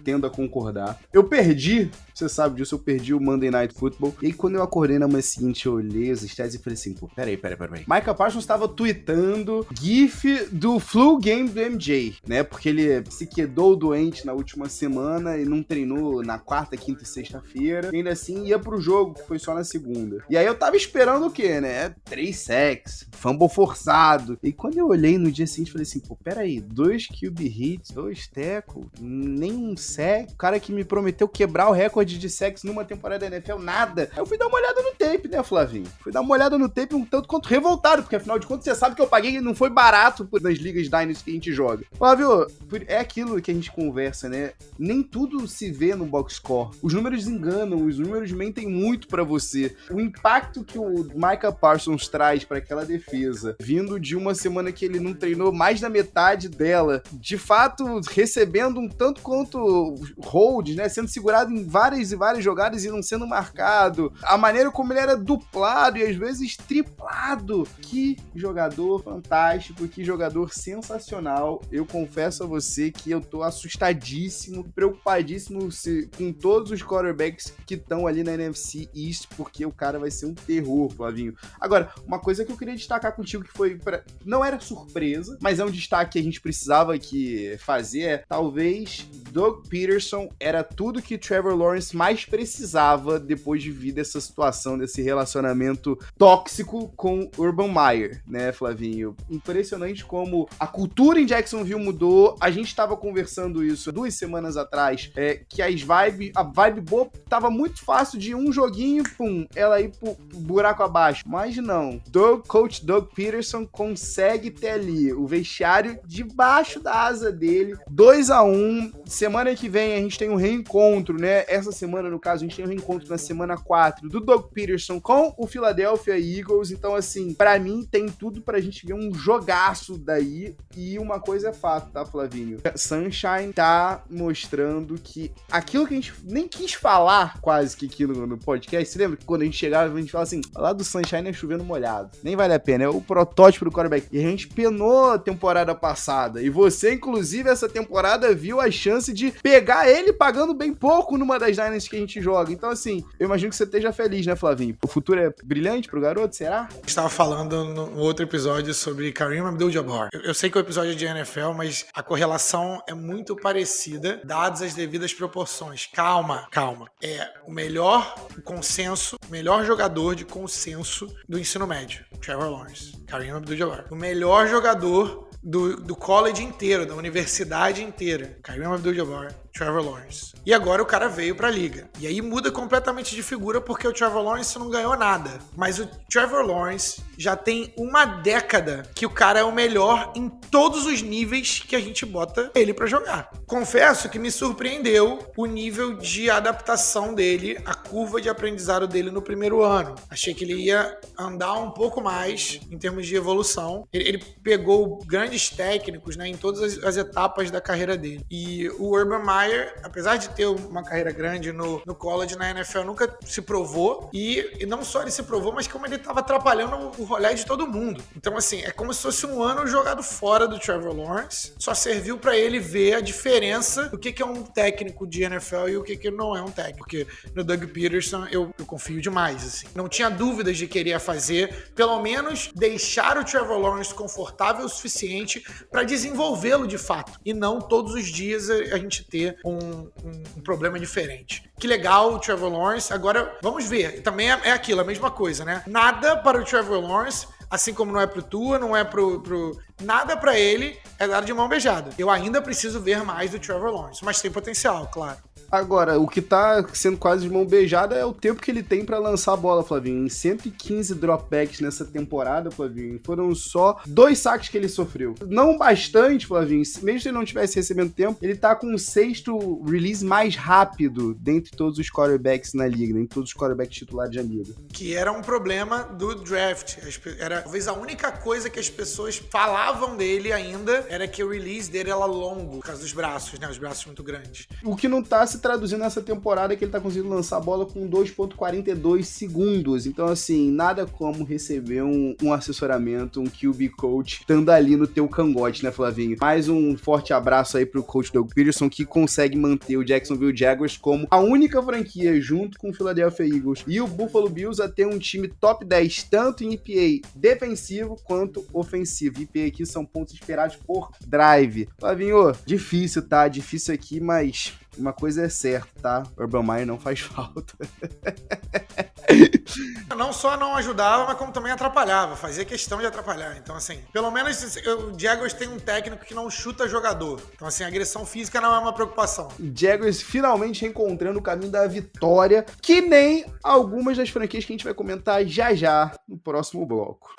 tendo a concordar. Eu perdi, você sabe disso, eu perdi o Monday Night Football. E aí, quando eu acordei na manhã seguinte, eu olhei as stats e falei assim, pô, peraí. Micah Parsons tava tweetando gif do flu game do MJ, né? Porque ele se quedou doente na última semana e não treinou na quarta, quinta e sexta-feira. E ainda assim ia pro jogo, que foi só na segunda. E aí eu tava esperando o quê, né? 3 sacks, fumble forçado. E quando eu olhei no dia seguinte, falei assim, pô, peraí, 2 QB hits, 2 tackle, nem um sack. O cara que me prometeu quebrar o recorde de sacks numa temporada da NFL, nada. Aí eu fui dar uma olhada no tape, né, Flavinho? Fui dar uma olhada no tape um tanto quanto revoltado, porque afinal de contas você sabe que eu paguei e não foi barato nas ligas Dynasty que a gente joga. Flávio, é aquilo que a gente conversa, né? Nem tudo se vê no box score. Os números enganam, os números mentem muito pra você. O impacto que o Micah Parsons traz pra aquela defesa, vindo de uma semana que ele não treinou mais da metade dela, de fato recebendo um tanto quanto holds, né? Sendo segurado em várias e várias jogadas e não sendo marcado. A maneira como ele era duplado e às vezes triplado. Que jogador fantástico, que jogador sensacional. Eu confesso a você que eu tô assustadíssimo, preocupadíssimo com todos os quarterbacks que estão ali na NFC East, porque o cara vai ser um terror, Flavinho. Agora, uma coisa que eu queria destacar contigo que foi não era surpresa, mas é um destaque que a gente precisava fazer, é talvez Doug Peterson era tudo que Trevor Lawrence mais precisava depois de vir dessa situação, desse relacionamento tóxico com Urban Meyer, né, Flavinho? Impressionante como a cultura em Jacksonville mudou. A gente estava conversando isso 2 semanas atrás, que a vibe boa tava muito fácil de um joguinho, pum, ela ir buraco abaixo. Mas não. Coach Doug Peterson consegue ter ali o vestiário debaixo da asa dele. 2-1. Semana que vem a gente tem um reencontro, né? Essa semana, no caso, a gente tem um reencontro na semana 4 do Doug Peterson com o Philadelphia Eagles. Então, assim, pra mim tem tudo pra gente ver um jogaço daí. E uma coisa é fato, tá, Flavinho? Sunshine tá mostrando que aquilo que a gente nem quis falar quase que aqui no podcast. Você lembra que quando a gente chegava, a gente fala assim, lá do Sunshine é chovendo molhado. Nem vale a pena, é o protótipo do quarterback. E a gente penou a temporada passada. E você, inclusive, essa temporada viu a chance de pegar ele pagando bem pouco numa das Dynasties que a gente joga. Então, assim, eu imagino que você esteja feliz, né, Flavinho? O futuro é brilhante pro garoto, será? A gente estava falando no outro episódio sobre Kareem Abdul-Jabbar. Eu sei que é o episódio é de NFL, mas a correlação é muito parecida, dadas as devidas proporções. Calma. É o melhor consenso, o melhor jogador de consenso do ensino médio, Trevor Lawrence. Kareem Abdul-Jabbar. O melhor jogador do college inteiro, da universidade inteira. Kareem Abdul-Jabbar, Trevor Lawrence. E agora o cara veio pra liga. E aí muda completamente de figura porque o Trevor Lawrence não ganhou nada. Mas o Trevor Lawrence já tem uma década que o cara é o melhor em todos os níveis que a gente bota ele pra jogar. Confesso que me surpreendeu o nível de adaptação dele, a curva de aprendizado dele no primeiro ano. Achei que ele ia andar um pouco mais em termos de evolução. Ele pegou grandes técnicos, né, em todas as etapas da carreira dele. E o Urban Meyer, apesar de ter uma carreira grande no college, na NFL, nunca se provou. E não só ele se provou, mas como ele estava atrapalhando o rolê de todo mundo. Então, assim, é como se fosse um ano jogado fora do Trevor Lawrence. Só serviu para ele ver a diferença do que é um técnico de NFL e o que não é um técnico. Porque no Doug Peterson eu confio demais, assim. Não tinha dúvidas de que ele ia fazer, pelo menos deixar o Trevor Lawrence confortável o suficiente para desenvolvê-lo de fato. E não todos os dias a gente ter um problema diferente. Que legal o Trevor Lawrence. Agora, vamos ver. Também é aquilo, a mesma coisa, né? Nada para o Trevor Lawrence, assim como não é pro Tua, não é pro... Nada pra ele é dado de mão beijada. Eu ainda preciso ver mais do Trevor Lawrence, mas tem potencial, claro. Agora, o que tá sendo quase de mão beijada é o tempo que ele tem pra lançar a bola, Flavinho. Em 115 dropbacks nessa temporada, Flavinho, foram só 2 saques que ele sofreu. Não bastante, Flavinho, mesmo se ele não tivesse recebendo tempo, ele tá com o 6º release mais rápido dentre todos os quarterbacks na liga, dentre todos os quarterbacks titulares da liga. Que era um problema do draft. Era talvez a única coisa que as pessoas falavam dele ainda, era que o release dele era longo, por causa dos braços, né? Os braços muito grandes. O que não tá se traduzindo nessa temporada é que ele tá conseguindo lançar a bola com 2.42 segundos. Então, assim, nada como receber um assessoramento, um QB coach, estando ali no teu cangote, né, Flavinho? Mais um forte abraço aí pro coach Doug Peterson, que consegue manter o Jacksonville Jaguars como a única franquia, junto com o Philadelphia Eagles e o Buffalo Bills, a ter um time top 10, tanto em EPA defensivo quanto ofensivo. EPA aqui são pontos esperados por drive. Flavinho, difícil, tá? Difícil aqui, mas... uma coisa é certa, tá? Urban Meyer não faz falta. Não só não ajudava, mas como também atrapalhava. Fazia questão de atrapalhar. Então, assim, pelo menos o Jaguars tem um técnico que não chuta jogador. Então, assim, a agressão física não é uma preocupação. Jaguars finalmente reencontrando o caminho da vitória, que nem algumas das franquias que a gente vai comentar já no próximo bloco.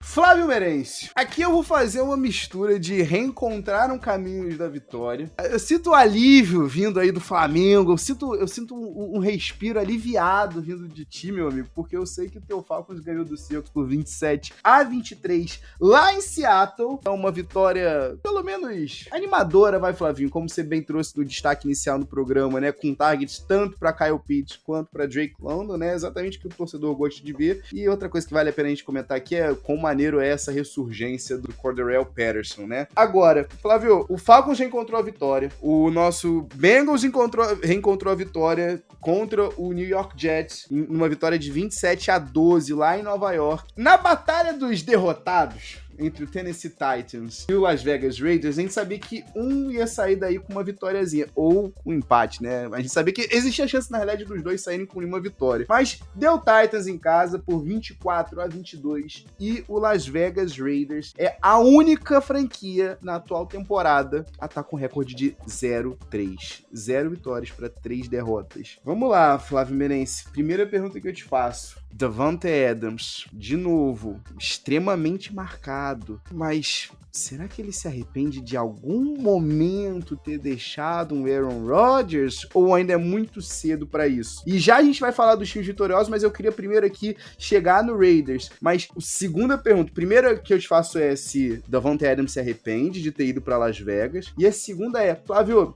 Flávio Merencio, aqui eu vou fazer uma mistura de reencontrar um caminho da vitória. Eu sinto alívio vindo aí do Flamengo, eu sinto um respiro aliviado vindo de ti, meu amigo, porque eu sei que o teu Falcons ganhou do Seahawks por 27-23 lá em Seattle. É uma vitória, pelo menos, animadora, vai, Flavinho, como você bem trouxe no destaque inicial do programa, né, com targets tanto para Kyle Pitts quanto para Drake London, né, exatamente o que o torcedor gosta de ver. E outra coisa que vale a pena a gente comentar aqui é com maneiro é essa ressurgência do Cordarrelle Patterson, né? Agora, Flávio, o Falcons reencontrou a vitória, o nosso Bengals reencontrou a vitória contra o New York Jets, numa vitória de 27-12 lá em Nova York. Na batalha dos derrotados, entre o Tennessee Titans e o Las Vegas Raiders, a gente sabia que um ia sair daí com uma vitóriazinha, ou um empate, né? A gente sabia que existia a chance, na realidade, dos dois saírem com uma vitória. Mas deu Titans em casa por 24-22 e o Las Vegas Raiders é a única franquia na atual temporada a estar com recorde de 0-3. 0 vitórias para 3 derrotas. Vamos lá, Flávio Merense. Primeira pergunta que eu te faço. Davante Adams, de novo, extremamente marcado, mas será que ele se arrepende de algum momento ter deixado um Aaron Rodgers ou ainda é muito cedo para isso? E já a gente vai falar dos times vitoriosos, mas eu queria primeiro aqui chegar no Raiders. Mas a segunda pergunta, primeira que eu te faço é se Davante Adams se arrepende de ter ido para Las Vegas, e a segunda é, Flávio,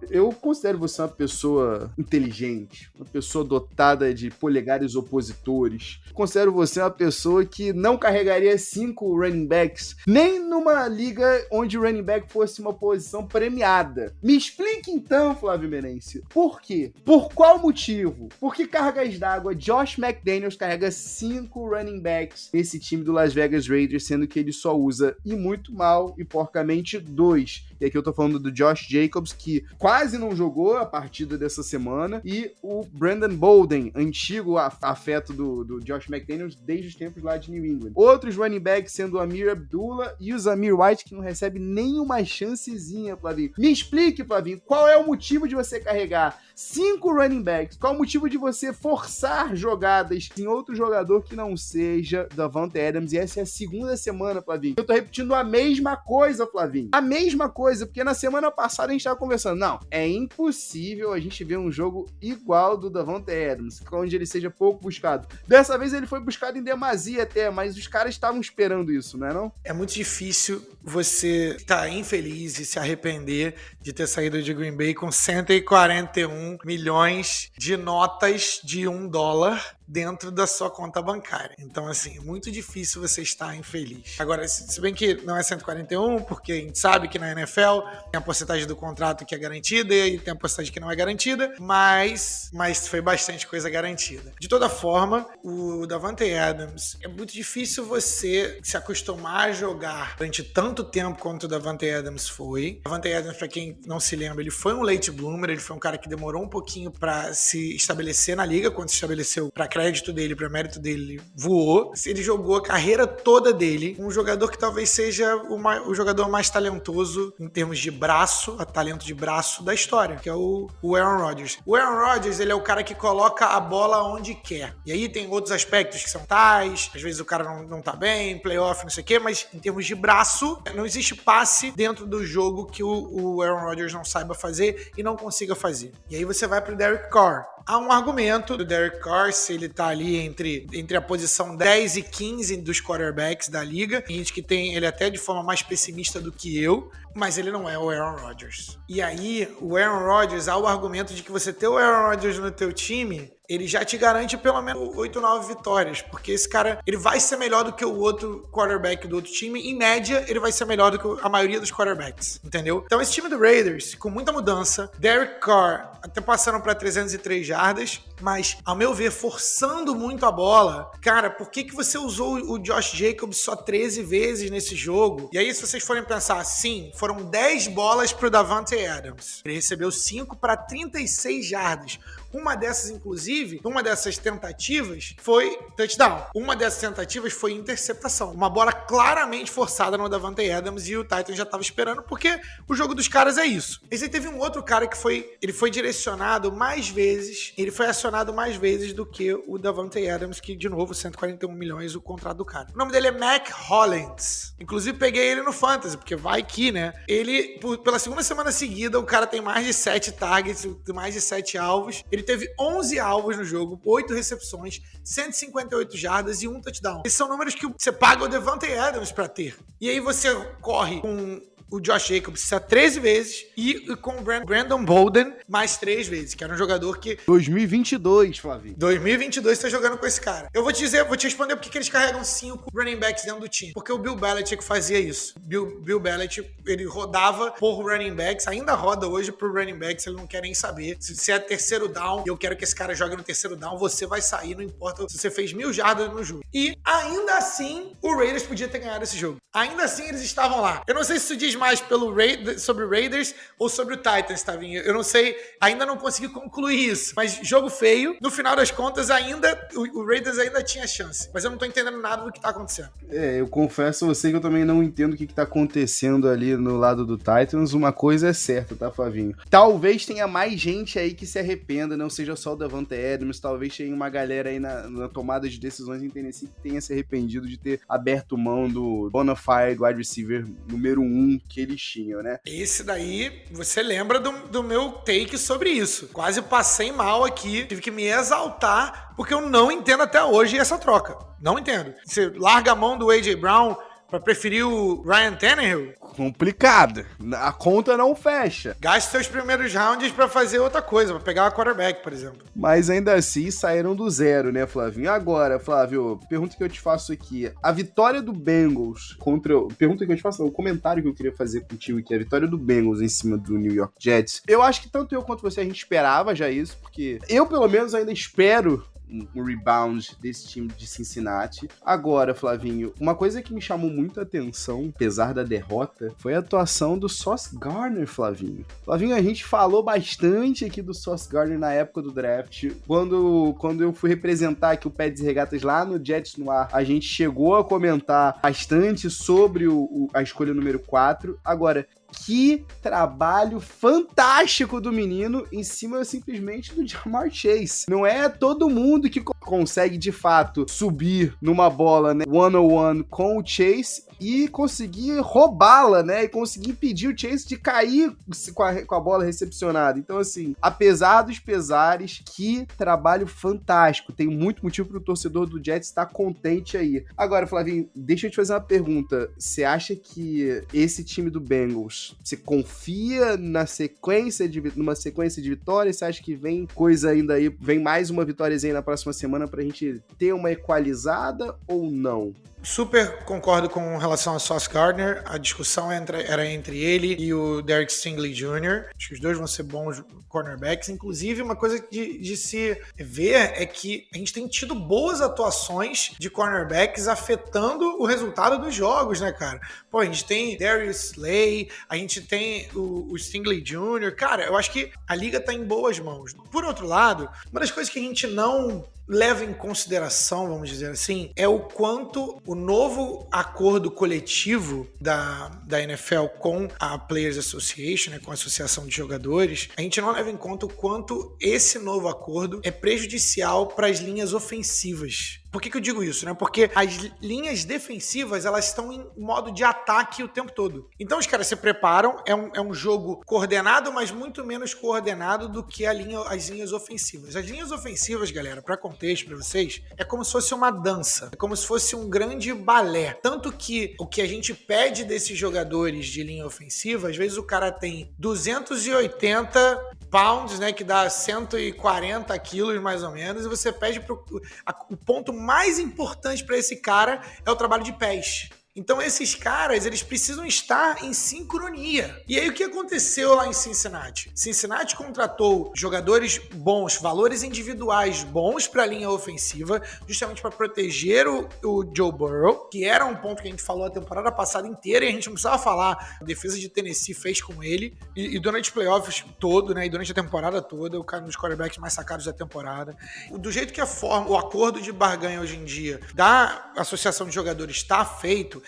eu considero você uma pessoa inteligente, uma pessoa dotada de polegares opositores. Considero você uma pessoa que não carregaria 5 running backs, nem numa liga onde o running back fosse uma posição premiada. Me explique então, Flávio Merense, por quê? Por qual motivo? Por que cargas d'água Josh McDaniels carrega 5 running backs nesse time do Las Vegas Raiders, sendo que ele só usa, e muito mal e porcamente, 2? E aqui eu tô falando do Josh Jacobs, que quase não jogou a partida dessa semana, e o Brandon Bolden, antigo afeto do Josh McDaniels desde os tempos lá de New England. Outros running backs sendo o Amir Abdullah e o Zamir White, que não recebe nenhuma chancezinha, Flavinho. Me explique, Flavinho, qual é o motivo de você carregar 5 running backs? Qual é o motivo de você forçar jogadas em outro jogador que não seja Davante Adams? E essa é a segunda semana, Flavinho. Eu tô repetindo a mesma coisa, Flavinho. A mesma coisa, porque na semana passada a gente tava conversando. Não, é impossível a gente ver um jogo igual do Davante Adams, onde ele seja pouco buscado. Dessa vez ele foi buscado em demasia até, mas os caras estavam esperando isso, não é não? É muito difícil você estar infeliz e se arrepender de ter saído de Green Bay com 141 milhões de notas de $1 dentro da sua conta bancária. Então, assim, é muito difícil você estar infeliz. Agora, se bem que não é 141, porque a gente sabe que na NFL tem a porcentagem do contrato que é garantida e tem a porcentagem que não é garantida, mas foi bastante coisa garantida. De toda forma, o Davante Adams, é muito difícil você se acostumar a jogar durante tanto tempo quanto o Davante Adams foi. O Davante Adams, pra quem não se lembra, ele foi um late bloomer, ele foi um cara que demorou um pouquinho pra se estabelecer na liga. Quando se estabeleceu, pra crédito dele, pra mérito dele, voou. Ele jogou a carreira toda dele, um jogador que talvez seja o jogador mais talentoso em termos de braço, a talento de braço da história, que é o Aaron Rodgers. O Aaron Rodgers, ele é o cara que coloca a bola onde quer. E aí tem outros aspectos que são tais, às vezes o cara não tá bem, playoff, não sei o quê, mas em termos de braço, não existe passe dentro do jogo que o Aaron Rodgers não saiba fazer e não consiga fazer. E aí você vai pro Derek Carr. Há um argumento do Derek Carr, se ele tá ali entre a posição 10 e 15 dos quarterbacks da liga. Tem gente que tem ele até de forma mais pessimista do que eu, mas ele não é o Aaron Rodgers. E aí, o Aaron Rodgers, há o argumento de que você ter o Aaron Rodgers no teu time, ele já te garante pelo menos 8 ou 9 vitórias, porque esse cara, ele vai ser melhor do que o outro quarterback do outro time, em média, ele vai ser melhor do que a maioria dos quarterbacks, entendeu? Então esse time do Raiders, com muita mudança, Derek Carr até passaram para 303 jardas, mas, ao meu ver, forçando muito a bola. Cara, por que você usou o Josh Jacobs só 13 vezes nesse jogo? E aí, se vocês forem pensar, sim, foram 10 bolas pro Davante Adams. Ele recebeu 5 para 36 jardas. Uma dessas, inclusive, uma dessas tentativas foi touchdown. Uma dessas tentativas foi interceptação. Uma bola claramente forçada no Davante Adams e o Titans já estava esperando, porque o jogo dos caras é isso. Mas aí teve um outro cara que ele foi direcionado mais vezes, ele foi acionado mais vezes do que o Davante Adams, que, de novo, 141 milhões o contrato do cara. O nome dele é Mack Hollins. Inclusive, peguei ele no Fantasy, porque vai que, né? Ele, pela segunda semana seguida, o cara tem mais de 7 targets, mais de 7 alvos. Ele teve 11 alvos no jogo, 8 recepções, 158 jardas e 1 touchdown. Esses são números que você paga o Davante Adams pra ter. E aí você corre com o Josh Jacobs 13 vezes e com o Brandon Bolden mais 3 vezes, que era um jogador que... 2022, Flavinho. 2022 tá jogando com esse cara. Eu vou te responder porque que eles carregam 5 running backs dentro do time. Porque o Bill Belichick fazia isso. Bill Belichick, ele rodava por running backs, ainda roda hoje por running backs, ele não quer nem saber. Se é terceiro down e eu quero que esse cara jogue no terceiro down, você vai sair, não importa se você fez 1000 jardas no jogo. E ainda assim, o Raiders podia ter ganhado esse jogo. Ainda assim, eles estavam lá. Eu não sei se isso diz mais sobre o Raiders ou sobre o Titans, Tavinho. Eu não sei, ainda não consegui concluir isso. Mas jogo feio, no final das contas, o Raiders ainda tinha chance. Mas eu não tô entendendo nada do que tá acontecendo. Eu confesso a você que eu também não entendo o que tá acontecendo ali no lado do Titans. Uma coisa é certa, tá, Flavinho? Talvez tenha mais gente aí que se arrependa, não seja só o Davante Adams, talvez tenha uma galera aí na tomada de decisões em Tennessee que tenha se arrependido de ter aberto mão do bona fide wide receiver número 1 que eles tinham, né? Esse daí, você lembra do meu take sobre isso. Quase passei mal aqui, tive que me exaltar, porque eu não entendo até hoje essa troca. Não entendo. Você larga a mão do A.J. Brown pra preferir o Ryan Tannehill? Complicado. A conta não fecha. Gaste seus primeiros rounds pra fazer outra coisa, pra pegar uma quarterback, por exemplo. Mas ainda assim saíram do zero, né, Flavinho? Agora, Flávio, pergunta que eu te faço aqui. A vitória do Bengals contra... Pergunta que eu te faço, o comentário que eu queria fazer contigo aqui. A vitória do Bengals em cima do New York Jets. Eu acho que tanto eu quanto você, a gente esperava já isso, porque eu, pelo menos, ainda espero um rebound desse time de Cincinnati. Agora, Flavinho, uma coisa que me chamou muito a atenção, apesar da derrota, foi a atuação do Sauce Gardner, Flavinho. Flavinho, a gente falou bastante aqui do Sauce Gardner na época do draft. Quando eu fui representar aqui o Pets e Regatas lá no Jets no ar, a gente chegou a comentar bastante sobre a escolha número 4. Agora, que trabalho fantástico do menino em cima simplesmente do Ja'Marr Chase. Não é todo mundo que consegue, de fato, subir numa bola, né, one-on-one com o Chase e conseguir roubá-la, né, e conseguir impedir o Chase de cair com a bola recepcionada. Então, assim, apesar dos pesares, que trabalho fantástico. Tem muito motivo pro torcedor do Jets estar contente aí. Agora, Flavinho, deixa eu te fazer uma pergunta. Você acha que esse time do Bengals, você confia numa sequência de vitórias? Você acha que vem coisa ainda aí, vem mais uma vitóriazinha na próxima semana pra gente ter uma equalizada ou não? Super concordo com relação a Sauce Gardner. A discussão era entre ele e o Derek Stingley Jr. Acho que os dois vão ser bons cornerbacks. Inclusive, uma coisa de se ver é que a gente tem tido boas atuações de cornerbacks afetando o resultado dos jogos, né, cara? Pô, a gente tem Darius Slay, a gente tem o Stingley Jr. Cara, eu acho que a liga tá em boas mãos. Por outro lado, uma das coisas que a gente não leva em consideração, vamos dizer assim, é o quanto o novo acordo coletivo da NFL com a Players Association, né, com a Associação de Jogadores, a gente não leva em conta o quanto esse novo acordo é prejudicial para as linhas ofensivas. Por que eu digo isso, né? Porque as linhas defensivas, elas estão em modo de ataque o tempo todo. Então os caras se preparam, é um jogo coordenado, mas muito menos coordenado do que as linhas ofensivas. As linhas ofensivas, galera, para contexto para vocês, é como se fosse uma dança, é como se fosse um grande balé. Tanto que o que a gente pede desses jogadores de linha ofensiva, às vezes o cara tem 280 pounds, né, que dá 140 quilos mais ou menos, e você pede o ponto mais importante para esse cara é o trabalho de pés. Então esses caras, eles precisam estar em sincronia. E aí o que aconteceu lá em Cincinnati? Cincinnati contratou jogadores bons, valores individuais bons para a linha ofensiva, justamente para proteger o Joe Burrow, que era um ponto que a gente falou a temporada passada inteira e a gente não precisava falar. A defesa de Tennessee fez com ele e durante os playoffs todo, né, e durante a temporada toda, o cara um dos quarterbacks mais sacados da temporada. Do jeito que o acordo de barganha hoje em dia da Associação de Jogadores está feito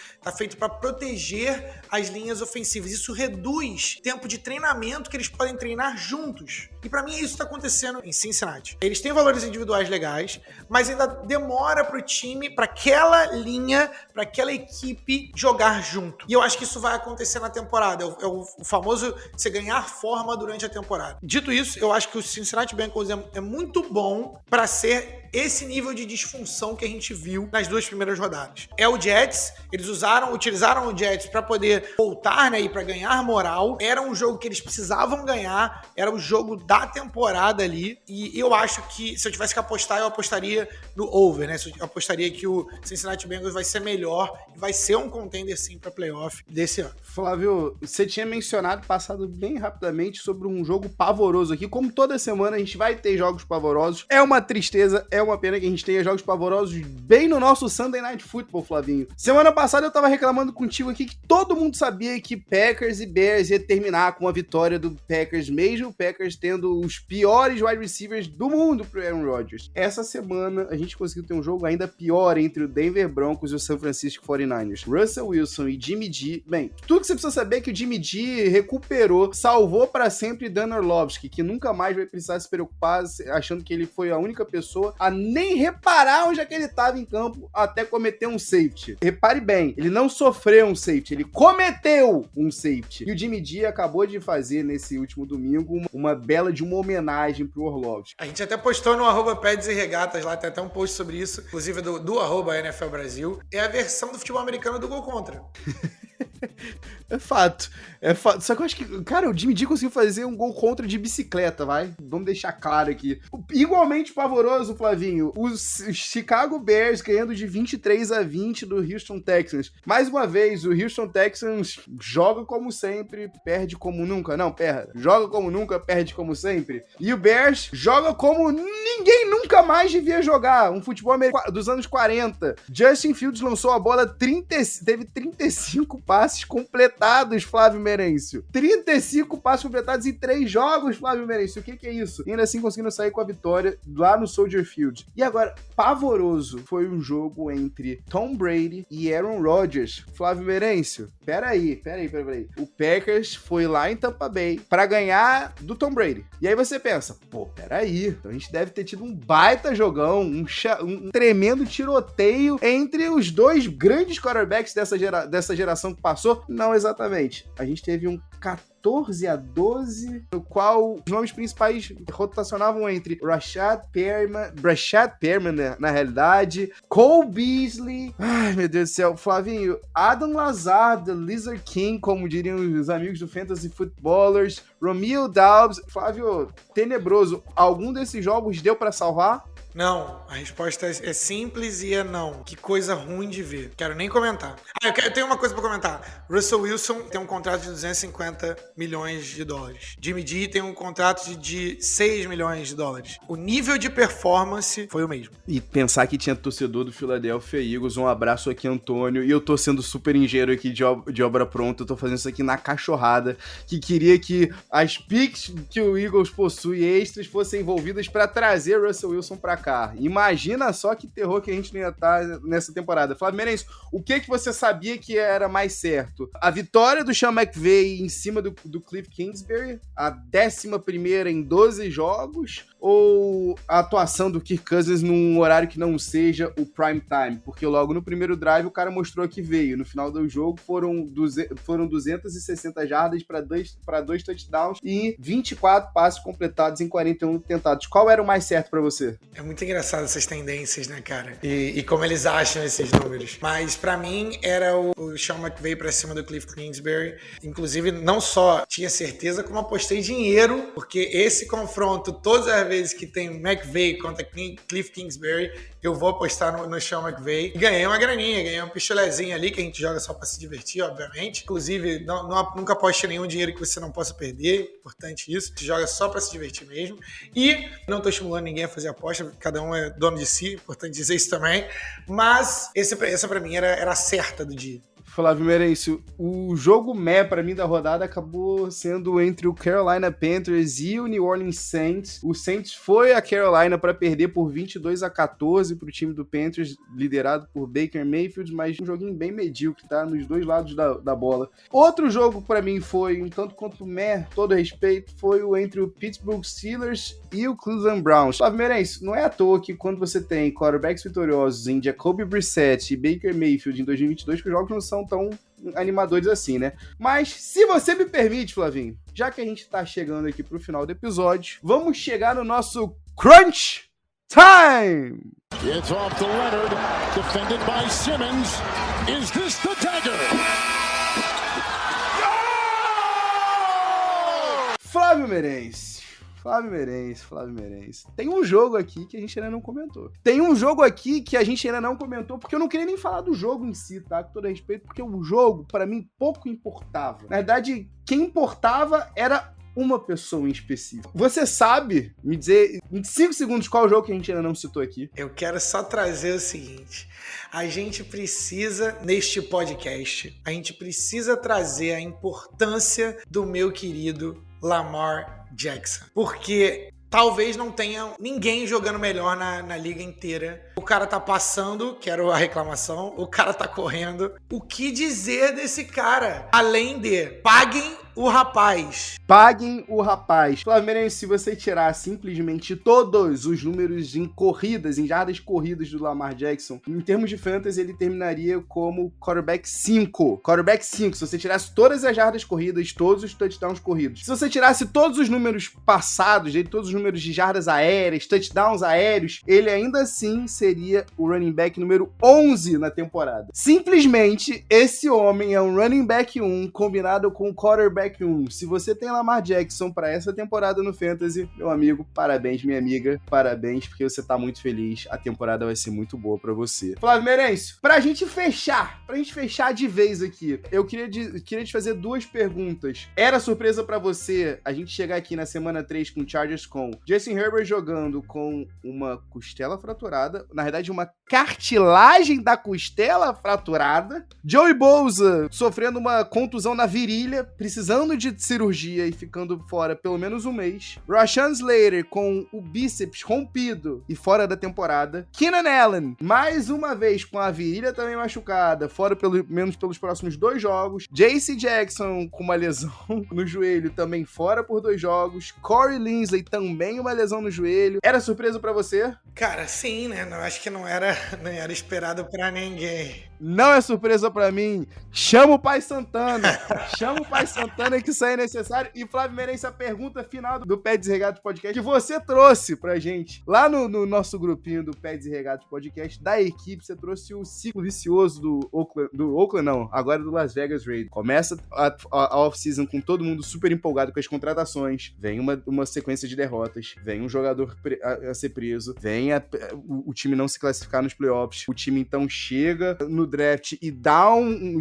para proteger as linhas ofensivas. Isso reduz o tempo de treinamento que eles podem treinar juntos. E para mim isso está acontecendo em Cincinnati. Eles têm valores individuais legais, mas ainda demora para o time, para aquela linha, para aquela equipe jogar junto. E eu acho que isso vai acontecer na temporada. É o famoso você ganhar forma durante a temporada. Dito isso, eu acho que o Cincinnati Bengals é muito bom para ser esse nível de disfunção que a gente viu nas 2 primeiras rodadas. É o Jets, eles utilizaram o Jets para poder voltar, né, e para ganhar moral. Era um jogo que eles precisavam ganhar, era o jogo da temporada ali, e eu acho que se eu tivesse que apostar, eu apostaria no over, né? Eu apostaria que o Cincinnati Bengals vai ser melhor e vai ser um contender sim para playoff desse ano. Flávio, você tinha mencionado, passado bem rapidamente, sobre um jogo pavoroso aqui. Como toda semana a gente vai ter jogos pavorosos, é uma tristeza, é uma pena que a gente tenha jogos pavorosos bem no nosso Sunday Night Football, Flavinho. Semana passada eu tava reclamando contigo aqui que todo mundo sabia que Packers e Bears ia terminar com a vitória do Packers, mesmo o Packers tendo os piores wide receivers do mundo pro Aaron Rodgers. Essa semana a gente conseguiu ter um jogo ainda pior entre o Denver Broncos e o San Francisco 49ers. Russell Wilson e Jimmy G. Bem, tudo que você precisa saber é que o Jimmy G recuperou, salvou pra sempre Dan Orlovsky, que nunca mais vai precisar se preocupar achando que ele foi a única pessoa a nem reparar onde é que ele estava em campo até cometer um safety. Repare bem, ele não sofreu um safety, ele cometeu um safety. E o Jimmy G acabou de fazer nesse último domingo uma bela de uma homenagem pro Orlovsky. A gente até postou no @Pads e Regatas lá, tem até um post sobre isso, inclusive do @NFL Brasil. É a versão do futebol americano do gol contra. É fato. Só que eu acho que, cara, o Jimmy G conseguiu fazer um gol contra de bicicleta, vai? Vamos deixar claro aqui. Igualmente pavoroso, Flavinho, os Chicago Bears ganhando de 23-20 do Houston Texans. Mais uma vez, o Houston Texans joga como sempre, perde como nunca. Não, joga como nunca, perde como sempre. E o Bears joga como ninguém nunca mais devia jogar. Um futebol americano dos anos 40. Justin Fields lançou a bola, teve 35 passes completados, Flávio Merencio. 35 passes completados em 3 jogos, Flávio Merencio. O que é isso? E ainda assim conseguindo sair com a vitória lá no Soldier Field. E agora, pavoroso foi um jogo entre Tom Brady e Aaron Rodgers. Flávio Merencio, peraí. O Packers foi lá em Tampa Bay pra ganhar do Tom Brady. E aí você pensa, peraí, então a gente deve ter tido um baita jogão, um tremendo tiroteio entre os 2 grandes quarterbacks dessa geração que passou. Não exatamente. A gente teve um 14-12, no qual os nomes principais rotacionavam entre Rashad Perriman, na realidade, Cole Beasley, ai meu Deus do céu, Flavinho, Adam Lazard, The Lizard King, como diriam os amigos do Fantasy Footballers, Romeo Doubs. Flávio, tenebroso, algum desses jogos deu pra salvar? Não, a resposta é simples e é não. Que coisa ruim de ver. Quero nem comentar. Eu tenho uma coisa pra comentar. Russell Wilson tem um contrato de 250 milhões de dólares. Jimmy G tem um contrato de 6 milhões de dólares. O nível de performance foi o mesmo. E pensar que tinha torcedor do Philadelphia Eagles, um abraço aqui, Antônio, e eu tô sendo super engenheiro aqui de obra pronta, eu tô fazendo isso aqui na cachorrada, que queria que as picks que o Eagles possui extras fossem envolvidas pra trazer Russell Wilson pra cá. Imagina só que terror que a gente não ia estar nessa temporada. Flávio Merencio, o que você sabia que era mais certo? A vitória do Sean McVay em cima do Cliff Kingsbury, a 11ª em 12 jogos, ou a atuação do Kirk Cousins num horário que não seja o prime time? Porque logo no primeiro drive o cara mostrou que veio. No final do jogo foram 260 jardas para dois touchdowns e 24 passes completados em 41 tentados. Qual era o mais certo para você? É muito engraçado essas tendências, né, cara? E como eles acham esses números. Mas pra mim era o Sean McVay pra cima do Cliff Kingsbury. Inclusive, não só tinha certeza, como apostei dinheiro, porque esse confronto, todas as vezes que tem McVay contra Cliff Kingsbury, eu vou apostar no Sean McVay. E ganhei uma graninha, ganhei um pichulezinho ali, que a gente joga só pra se divertir, obviamente. Inclusive, nunca aposte nenhum dinheiro que você não possa perder. Importante isso. Você joga só pra se divertir mesmo. E não tô estimulando ninguém a fazer aposta, cada um é dono de si, importante dizer isso também. Mas essa pra mim era a certa do dia. Flávio Merencio, o jogo pra mim da rodada acabou sendo entre o Carolina Panthers e o New Orleans Saints. O Saints foi a Carolina para perder por 22-14 pro time do Panthers, liderado por Baker Mayfield, mas um joguinho bem medíocre, tá? Nos 2 lados da bola. Outro jogo para mim foi, um tanto quanto todo respeito, foi o entre o Pittsburgh Steelers e o Cleveland Browns. Flávio Merencio, não é à toa que quando você tem quarterbacks vitoriosos em Jacoby Brissett e Baker Mayfield em 2022, que os jogos não são tão animadores assim, né? Mas, se você me permite, Flavinho, já que a gente tá chegando aqui pro final do episódio, vamos chegar no nosso Crunch time! It's off to Leonard, defended by Simmons. Is this the dagger? Flávio Meirense. Tem um jogo aqui que a gente ainda não comentou. Porque eu não queria nem falar do jogo em si, tá? Com todo respeito, porque o jogo, pra mim, pouco importava. Na verdade, quem importava era uma pessoa em específico. Você sabe me dizer em 5 segundos qual jogo que a gente ainda não citou aqui? Eu quero só trazer o seguinte. A gente precisa, neste podcast, a gente precisa trazer a importância do meu querido Lamar Jackson. Porque talvez não tenha ninguém jogando melhor na liga inteira. O cara tá passando, quero a reclamação, o cara tá correndo. O que dizer desse cara? Além de paguem o rapaz. Flávio Meirense, se você tirar simplesmente todos os números em corridas, em jardas corridas do Lamar Jackson, em termos de fantasy, ele terminaria como quarterback 5. Se você tirasse todas as jardas corridas, todos os touchdowns corridos. Se você tirasse todos os números passados, todos os números de jardas aéreas, touchdowns aéreos, ele ainda assim seria o running back número 11 na temporada. Simplesmente, esse homem é um running back 1 combinado com quarterback 1. Se você tem Lamar Jackson para essa temporada no Fantasy, meu amigo, parabéns, minha amiga, parabéns, porque você tá muito feliz, a temporada vai ser muito boa para você. Flávio Meirense, pra gente fechar de vez aqui, eu queria te fazer 2 perguntas. Era surpresa para você a gente chegar aqui na semana 3 com Chargers com Justin Herbert jogando com uma costela fraturada, na verdade uma cartilagem da costela fraturada, Joey Bosa sofrendo uma contusão na virilha, precisando de cirurgia e ficando fora pelo menos um mês, Rashawn Slater com o bíceps rompido e fora da temporada, Keenan Allen mais uma vez com a virilha também machucada, fora pelo menos pelos próximos 2 jogos, J.C. Jackson com uma lesão no joelho também fora por 2 jogos, Corey Linsley também uma lesão no joelho. Era surpresa pra você? Cara, sim, né? Não, acho que não era esperado pra ninguém. Não é surpresa pra mim. Chama o Pai Santana que isso aí é necessário. E Flávio Meirense, a pergunta final do Peds e Regatas Podcast que você trouxe pra gente lá no nosso grupinho do Peds e Regatas Podcast da equipe, você trouxe o ciclo vicioso do Oakland não, agora do Las Vegas Raiders. Começa a off-season com todo mundo super empolgado com as contratações, vem uma sequência de derrotas, vem um jogador a ser preso, vem o time não se classificar nos playoffs, o time então chega no draft e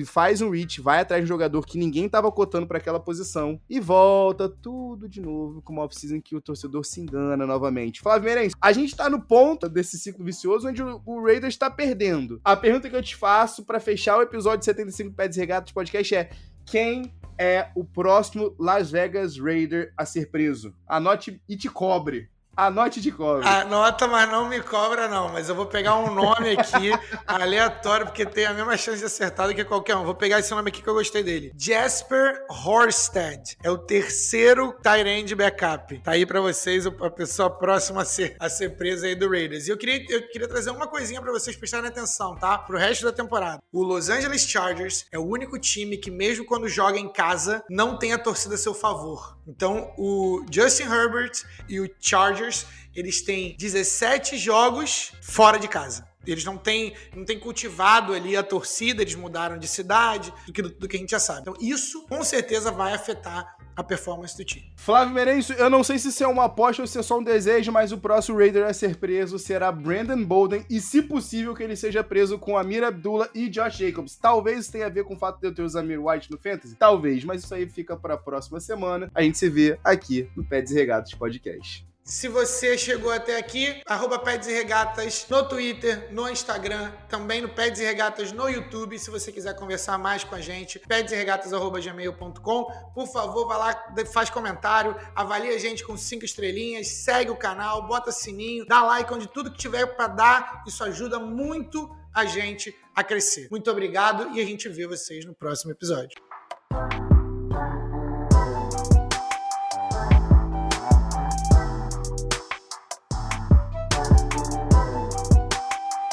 faz um reach, vai atrás de um jogador que ninguém tava cotando pra aquela posição e volta tudo de novo com uma off-season que o torcedor se engana novamente. Flávio Meirense, a gente tá no ponto desse ciclo vicioso onde o Raiders tá perdendo. A pergunta que eu te faço pra fechar o episódio 75 do Peds e Regatas Podcast é: quem é o próximo Las Vegas Raider a ser preso? Anote e te cobre. Anote de cobra. Anota, mas não me cobra, não. Mas eu vou pegar um nome aqui aleatório, porque tem a mesma chance de acertar do que qualquer um. Vou pegar esse nome aqui que eu gostei dele. Jasper Horsted. É o 3º tight end backup. Tá aí pra vocês, a pessoa próxima a ser presa aí do Raiders. E eu queria trazer uma coisinha pra vocês prestarem atenção, tá? Pro resto da temporada. O Los Angeles Chargers é o único time que, mesmo quando joga em casa, não tem a torcida a seu favor. Então, o Justin Herbert e o Chargers, eles têm 17 jogos fora de casa. Eles não têm cultivado ali a torcida, eles mudaram de cidade, do que a gente já sabe. Então, isso com certeza vai afetar a performance do time. Flávio Meirense, eu não sei se isso é uma aposta ou se é só um desejo, mas o próximo Raider a ser preso será Brandon Bolden, e se possível que ele seja preso com Amir Abdullah e Josh Jacobs. Talvez isso tenha a ver com o fato de eu ter o Zamir White no Fantasy, talvez, mas isso aí fica para a próxima semana. A gente se vê aqui no Peds e Regatas Podcast. Se você chegou até aqui, @Peds e Regatas no Twitter, no Instagram, também no Peds e Regatas no YouTube. Se você quiser conversar mais com a gente, pedsregatas@gmail.com. Por favor, vai lá, faz comentário, avalia a gente com 5 estrelinhas, segue o canal, bota sininho, dá like onde tudo que tiver para dar. Isso ajuda muito a gente a crescer. Muito obrigado e a gente vê vocês no próximo episódio.